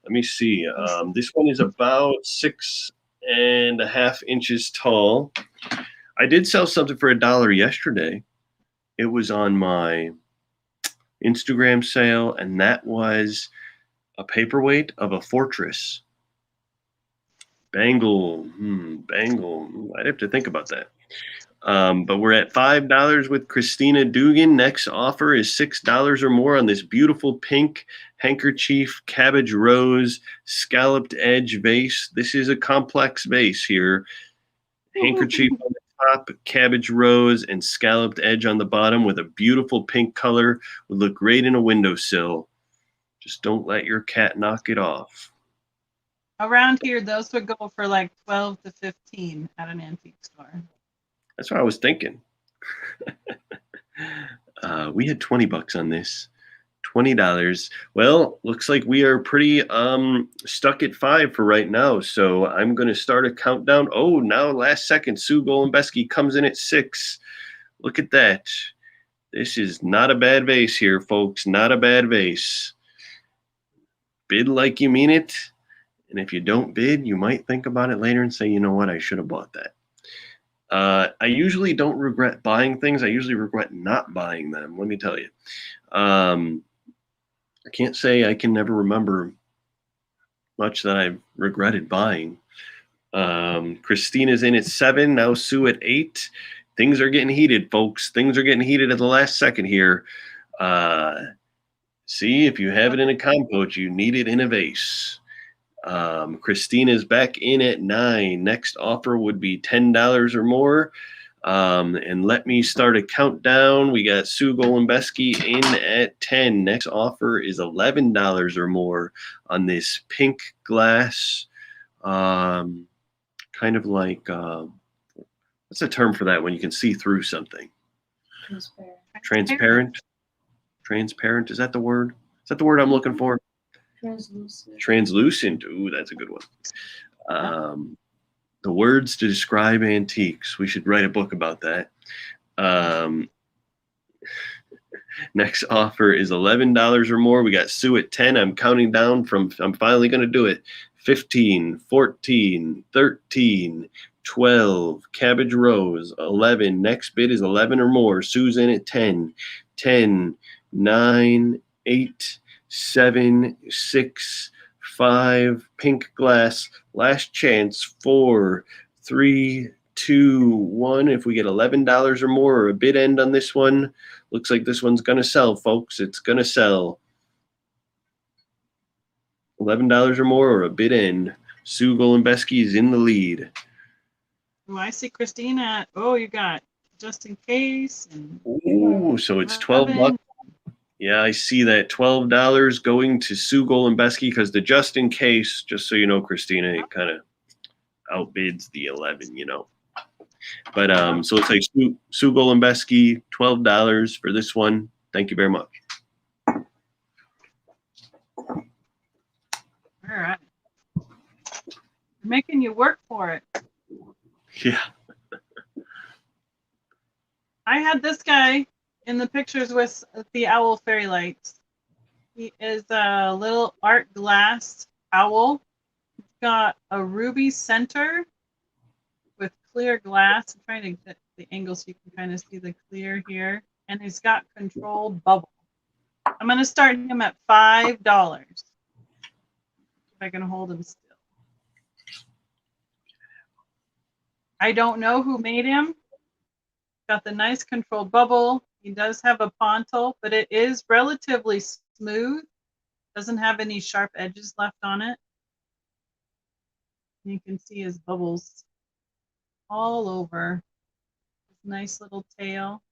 Let me see. This one is about 6.5 inches tall. I did sell something for $1 yesterday. It was on my Instagram sale, and that was a paperweight of a fortress. Bangle. I'd have to think about that. But we're at $5 with Christina Dugan. Next offer is $6 or more on this beautiful pink handkerchief cabbage rose scalloped edge vase. This is a complex vase here. Handkerchief on the top, cabbage rose, and scalloped edge on the bottom with a beautiful pink color. Would look great in a windowsill. Just don't let your cat knock it off. Around here, those would go for like 12 to 15 at an antique store. That's what I was thinking. We had $20 on this. $20. Well, looks like we are pretty stuck at 5 for right now. So I'm going to start a countdown. Oh, now last second, Sue Golembeski comes in at 6. Look at that. This is not a bad vase here, folks. Not a bad vase. Bid like you mean it. And if you don't bid, you might think about it later and say, you know what, I should have bought that. I usually don't regret buying things. I usually regret not buying them. Let me tell you. I can't say I can never remember much that I've regretted buying. Christina's in at 7. Now Sue at 8. Things are getting heated, folks. Things are getting heated at the last second here. See, if you have it in a compote, you need it in a vase. Christina's back in at 9. Next offer would be $10 or more. And let me start a countdown. We got Sue Golembeski in at 10. Next offer is $11 or more on this pink glass. Kind of like, what's the term for that when you can see through something? Transparent. Transparent. Is that the word? Is that the word I'm looking for? Translucent. Ooh, that's a good one. The words to describe antiques. We should write a book about that. Next offer is $11 or more. We got Sue at 10. I'm counting down from, I'm finally going to do it. 15, 14, 13, 12, Cabbage Rose, 11. Next bid is 11 or more. Sue's in at 10, 10, 9, 8, 7, 6, 5, pink glass, last chance, 4, 3, 2, 1. If we get $11 or more or a bid end on this one, looks like this one's going to sell, folks. It's going to sell. $11 or more or a bid end. Sue Golembeski is in the lead. Oh, I see Christina. Oh, you got just in case. And ooh, so it's $12. Yeah, I see that $12 going to Sue Golembeski because the just in case, just so you know, Christina, it kind of outbids the 11, you know. But so it's like Sue Golembeski, $12 for this one. Thank you very much. All right. Making you work for it. Yeah. I had this guy in the pictures with the owl fairy lights. He is a little art glass owl. He's got a ruby center with clear glass. I'm trying to get the angle so you can kind of see the clear here. And he's got controlled bubble. I'm going to start him at $5. If I can hold him still. I don't know who made him. Got the nice controlled bubble. He does have a pontil, but it is relatively smooth. Doesn't have any sharp edges left on it. You can see his bubbles all over. His nice little tail.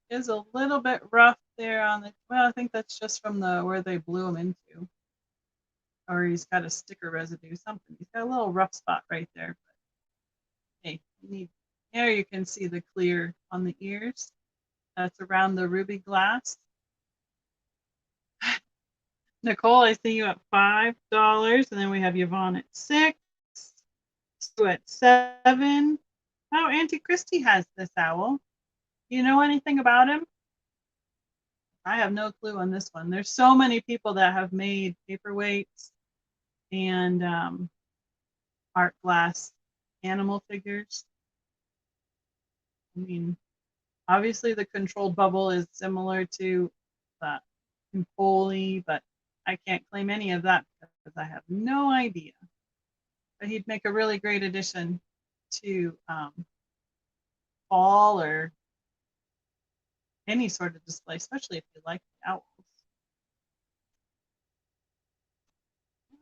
It is a little bit rough there on the, well, I think that's just from the where they blew him into. or he's got a sticker residue, something. He's got a little rough spot right there. But hey, there you can see the clear on the ears. That's around the ruby glass. Nicole, I see you at $5, and then we have Yvonne at $6, Sue at $7. Oh, Auntie Christy has this owl. Do you know anything about him? I have no clue on this one. There's so many people that have made paperweights and art glass animal figures. I mean, obviously the controlled bubble is similar to the Empoli, but I can't claim any of that because I have no idea. But he'd make a really great addition to fall or any sort of display, especially if you like the owls.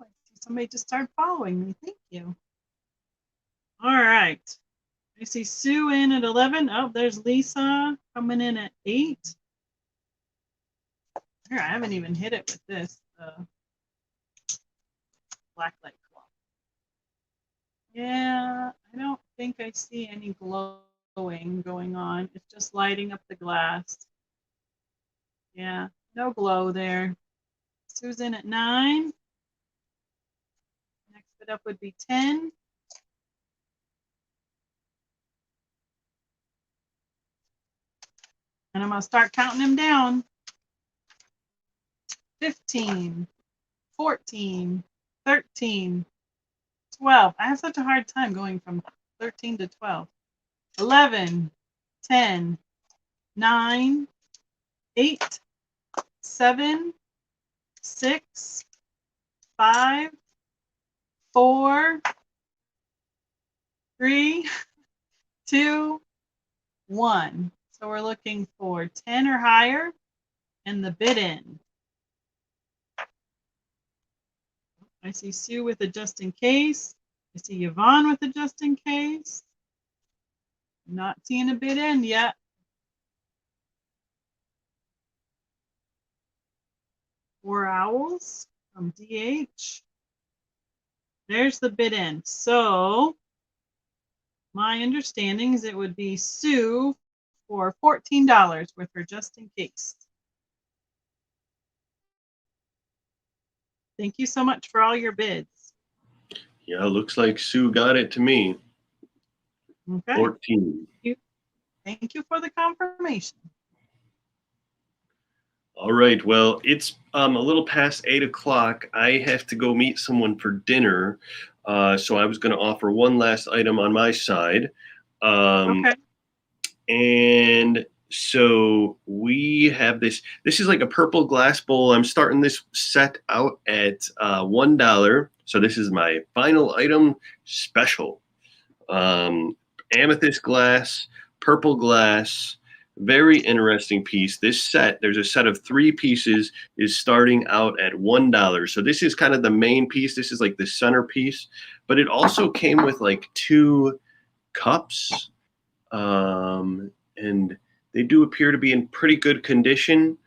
Oh, I see somebody just started following me. Thank you. All right. I see Sue in at 11. Oh, there's Lisa coming in at 8. Here, I haven't even hit it with this black light cloth. Yeah, I don't think I see any glowing going on. It's just lighting up the glass. Yeah, no glow there. Susan at 9. Next it up would be 10. And I'm going to start counting them down. 15, 14, 13, 12. I have such a hard time going from 13 to 12. 11, 10, 9, 8, 7, 6, 5, 4, 3, 2, 1. So we're looking for 10 or higher and the bid in. I see Sue with a just in case. I see Yvonne with a just in case. Not seeing a bid in yet. Four owls from DH. There's the bid in. So my understanding is it would be Sue for $14 with her just in case. Thank you so much for all your bids. Yeah, looks like Sue got it to me. Okay. 14. Thank you for the confirmation. All right. Well, it's a little past 8 o'clock. I have to go meet someone for dinner. So I was going to offer one last item on my side. Okay. And so we have this. This is like a purple glass bowl. I'm starting this set out at $1. So this is my final item special. Amethyst glass, purple glass. Very interesting piece. This set, there's a set of 3 pieces, is starting out at $1. So this is kind of the main piece. This is like the centerpiece, but it also came with like 2 cups, and they do appear to be in pretty good condition.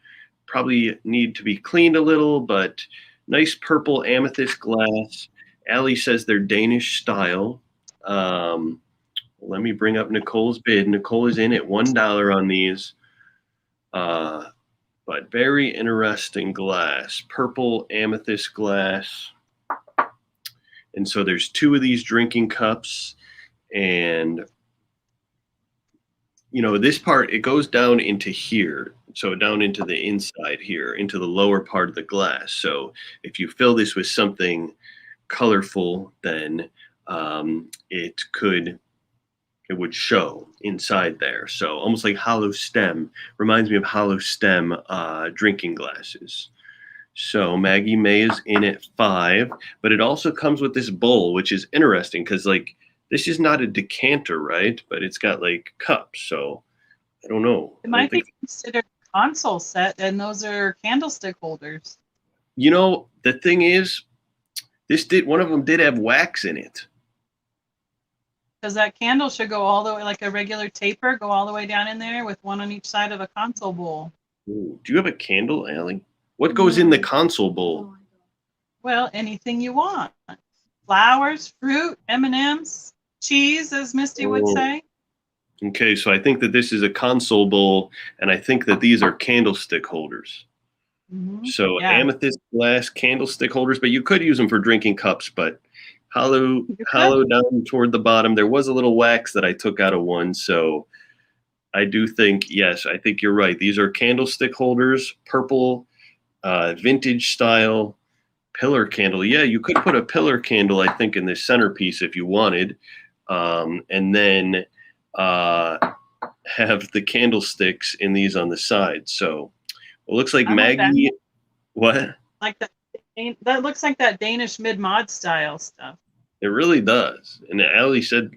Probably need to be cleaned a little, but nice purple amethyst glass. Allie says they're Danish style. Let me bring up Nicole's bid. Nicole is in at $1 on these, but very interesting glass, purple amethyst glass. And so there's 2 of these drinking cups, and you know, this part, it goes down into here. So down into the inside here, into the lower part of the glass. So if you fill this with something colorful, then it would show inside there. So almost like hollow stem. Reminds me of hollow stem drinking glasses. So Maggie May is in at 5, but it also comes with this bowl, which is interesting because like this is not a decanter, right? But it's got like cups. So I don't know. It might be considered a console set, and those are candlestick holders. You know, the thing is, one of them did have wax in it. Because that candle should go all the way, like a regular taper, go all the way down in there with one on each side of a console bowl. Ooh, do you have a candle, Allie? What goes in the console bowl? Well, anything you want. Flowers, fruit, M&Ms, cheese, as Misty would say. Okay, so I think that this is a console bowl, and I think that these are candlestick holders. So Yeah. amethyst glass candlestick holders, but you could use them for drinking cups, but hollow down toward the bottom. There was a little wax that I took out of one, so I do think, yes, I think you're right. These are candlestick holders, purple, vintage style pillar candle. Yeah, you could put a pillar candle, I think, in this centerpiece if you wanted, and then have the candlesticks in these on the side. So it looks like Maggie. What? Like that. That looks like that Danish mid-mod style stuff. It really does. And Allie said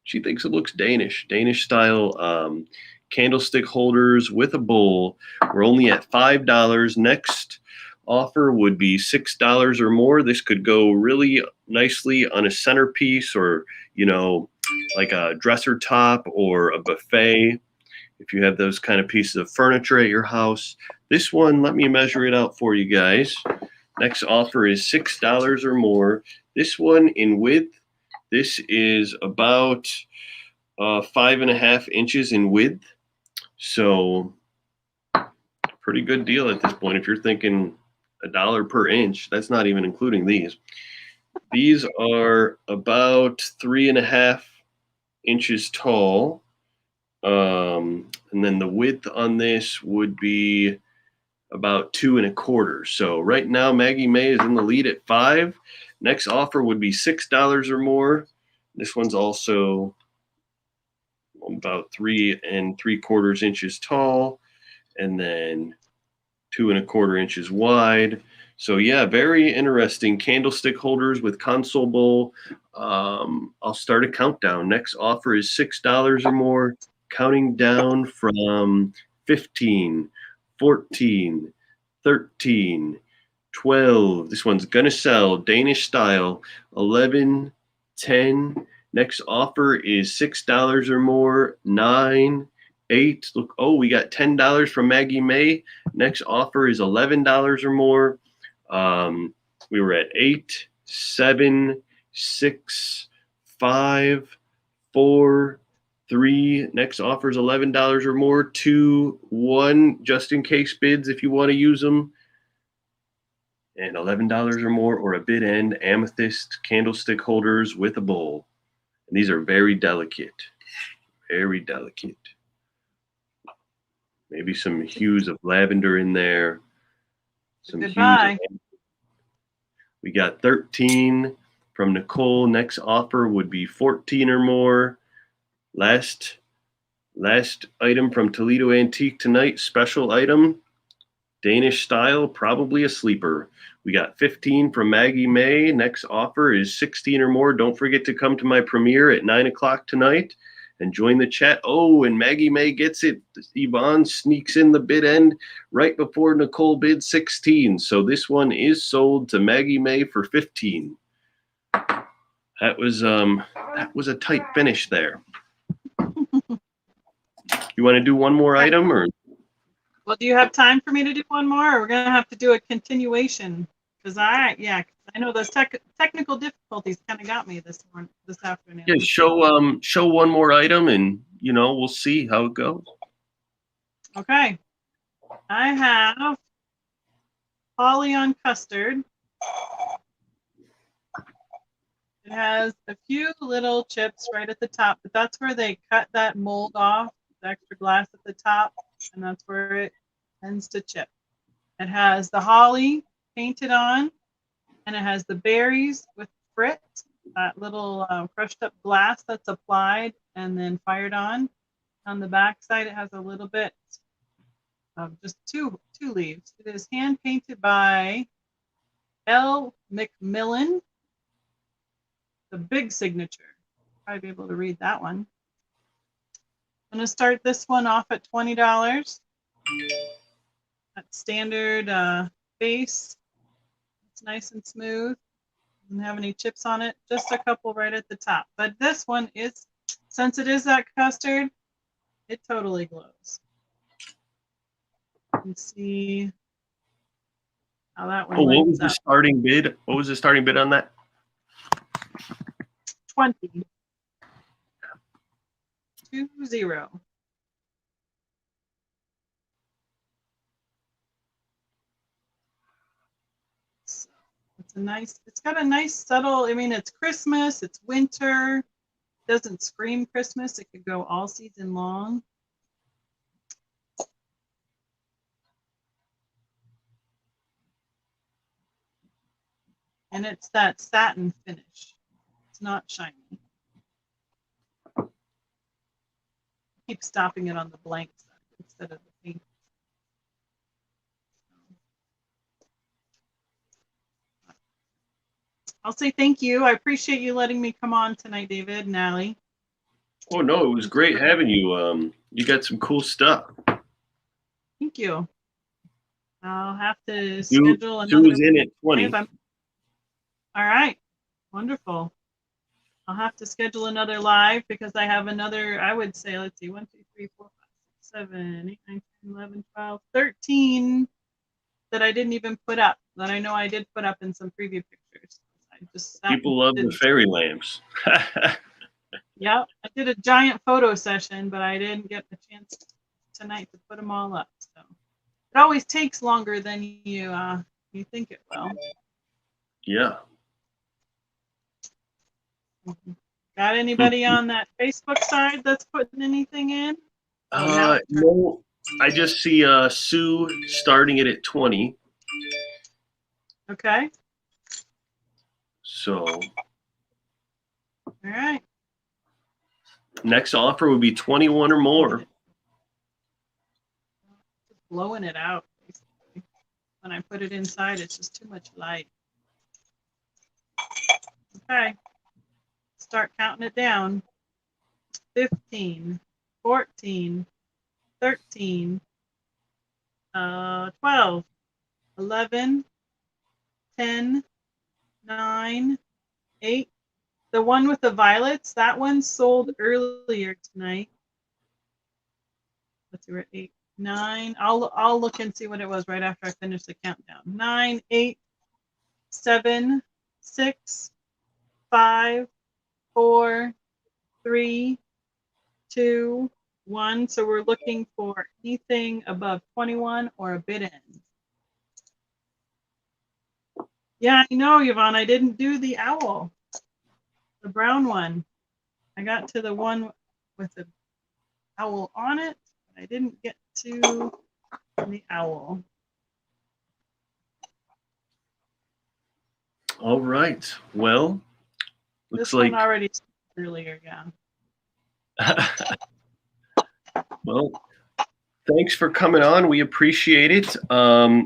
she thinks it looks Danish style candlestick holders with a bowl. We're only at $5. Next offer would be $6 or more. This could go really nicely on a centerpiece or, you know, like a dresser top or a buffet. If you have those kind of pieces of furniture at your house. This one, let me measure it out for you guys. Next offer is $6 or more. This one in width, this is about 5.5 inches in width. So pretty good deal at this point. If you're thinking $1 per inch, that's not even including these. These are about 3.5 inches tall. And then the width on this would be about 2.25. So right now, Maggie May is in the lead at 5. Next offer would be $6 or more. This one's also about 3.75 inches tall, and then 2.25 inches wide. So yeah, very interesting candlestick holders with console bowl. I'll start a countdown. Next offer is $6 or more, counting down from 15, 14, 13, 12. This one's gonna sell, Danish style, 11, 10. Next offer is $6 or more, 9, 8. Look, oh, we got $10 from Maggie May. Next offer is $11 or more. We were at 8, 7, 6, 5, 4, 3. Next offer is $11 or more. 2, 1, just in case bids if you want to use them. And $11 or more, or a bid end amethyst candlestick holders with a bowl. And these are very delicate. Very delicate. Maybe some hues of lavender in there. Some Goodbye. hues. We got 13 from Nicole. Next offer would be 14 or more. Last item from Toledo Antique tonight, special item, Danish style, probably a sleeper. We got 15 from Maggie May. Next offer is 16 or more. Don't forget to come to my premiere at 9 o'clock tonight and join the chat. Oh, and Maggie May gets it. Yvonne sneaks in the bid end right before Nicole bids 16. So this one is sold to Maggie May for 15. That was a tight finish there. You want to do one more item, or? Well, do you have time for me to do one more, or we're gonna have to do a continuation? Because I know those technical difficulties kind of got me this afternoon. Yeah, show one more item, and we'll see how it goes. Okay, I have Holly on Custard. It has a few little chips right at the top, but that's where they cut that mold off, the extra glass at the top, and that's where it tends to chip. It has the holly painted on, and it has the berries with frit, that little crushed up glass that's applied and then fired on. On the back side, it has a little bit of just two leaves. It is hand painted by L. McMillan. The big signature. Probably be able to read that one. I'm going to start this one off at $20. That standard base. It's nice and smooth. Doesn't have any chips on it. Just a couple right at the top. But this one is, since it is that custard, it totally glows. You can see how that one Oh, what was lights the up. starting bid? What was the starting bid on that? 20. 20. So it's a nice, it's got a nice subtle, I mean, it's Christmas, it's winter, doesn't scream Christmas. It could go all season long. And it's that satin finish. It's not shiny. Keep stopping it on the blank side instead of the pink. I'll say thank you. I appreciate you letting me come on tonight, David and Allie. Oh no, it was great having you. You got some cool stuff. Thank you. I'll have to schedule Sue another. was in at 20. All right. Wonderful. I'll have to schedule another live because I have another, I would say, let's see, 1, 2, 3, 4, 5, 6, 7, 8, 9, 10, 11, 12, 13 that I didn't even put up, that I know I did put up in some preview pictures. People love the fairy lamps. Yeah, I did a giant photo session, but I didn't get the chance tonight to put them all up. So it always takes longer than you think it will. Yeah. Got anybody on that Facebook side that's putting anything in? No, I just see Sue starting it at 20. Okay. So. All right. Next offer would be 21 or more. Just blowing it out, basically. When I put it inside, it's just too much light. Okay. Start counting it down. 15, 14, 13, 12, 11, 10, 9, 8. The one with the violets, that one sold earlier tonight. Let's see, we're at 8, 9. I'll look and see what it was right after I finish the countdown. 9, 8, 7, 6, 5, 4, 3, 2, 1. So we're looking for anything above 21 or a bid end. Yeah, I know, Yvonne. I didn't do the owl, the brown one. I got to the one with the owl on it. But I didn't get to the owl. All right. Well, looks this like one already earlier, yeah. Well, thanks for coming on. We appreciate it.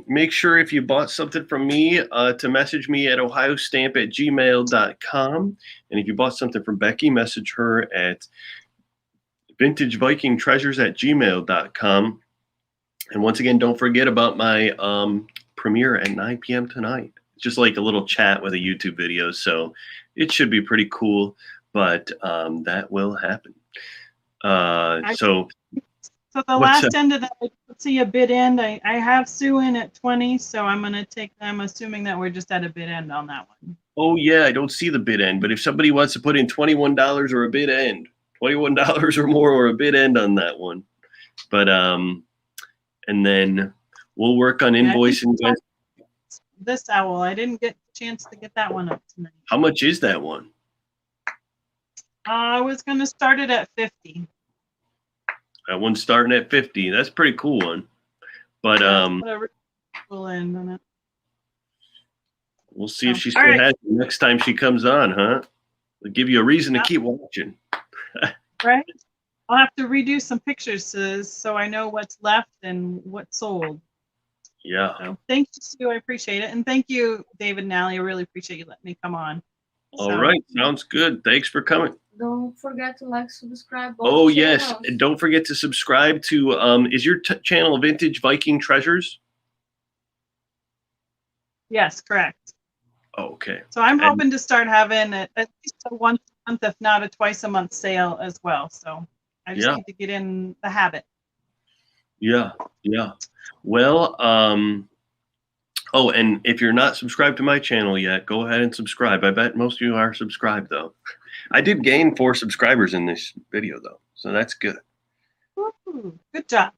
Make sure if you bought something from me to message me at ohiostamp@gmail.com. And if you bought something from Becky, message her at vintagevikingtreasures@gmail.com. And once again, don't forget about my premiere at 9 p.m. tonight. It's just like a little chat with a YouTube video. So it should be pretty cool, but that will happen. So the last end of that, let's see a bid end. I have Sue in at 20, so I'm going to take them, assuming that we're just at a bid end on that one. Oh, yeah, I don't see the bid end, but if somebody wants to put in $21 or a bid end, $21 or more or a bid end on that one. But, and then we'll work on invoicing. This owl, I didn't get a chance to get that one up tonight. How much is that one? I was going to start it at 50. That one's starting at 50. That's a pretty cool one. But we'll end on it. We'll see if she still has it next time she comes on, huh? It'll give you a reason to keep watching. Right? I'll have to redo some pictures so I know what's left and what's sold. Yeah. So thank you, Sue. I appreciate it. And thank you, David and Allie. I really appreciate you letting me come on. All right. Sounds good. Thanks for coming. Don't forget to like, subscribe. Oh, yes. And don't forget to subscribe to, is your channel Vintage Viking Treasures? Yes, correct. Okay. So I'm hoping to start having at least a once a month, if not a twice a month sale as well. So I just need to get in the habit. Yeah. Yeah. Well, Oh, and if you're not subscribed to my channel yet, go ahead and subscribe. I bet most of you are subscribed, though. I did gain 4 subscribers in this video, though, so that's good. Woo-hoo. Good job.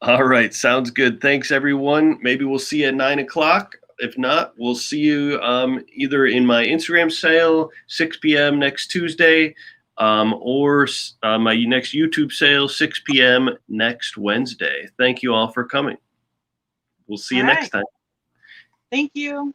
All right, sounds good. Thanks, everyone. Maybe we'll see you at 9 o'clock. If not, we'll see you either in my Instagram sale, 6 p.m. next Tuesday, or my next YouTube sale, 6 p.m. next Wednesday. Thank you all for coming. We'll see you next time. Thank you.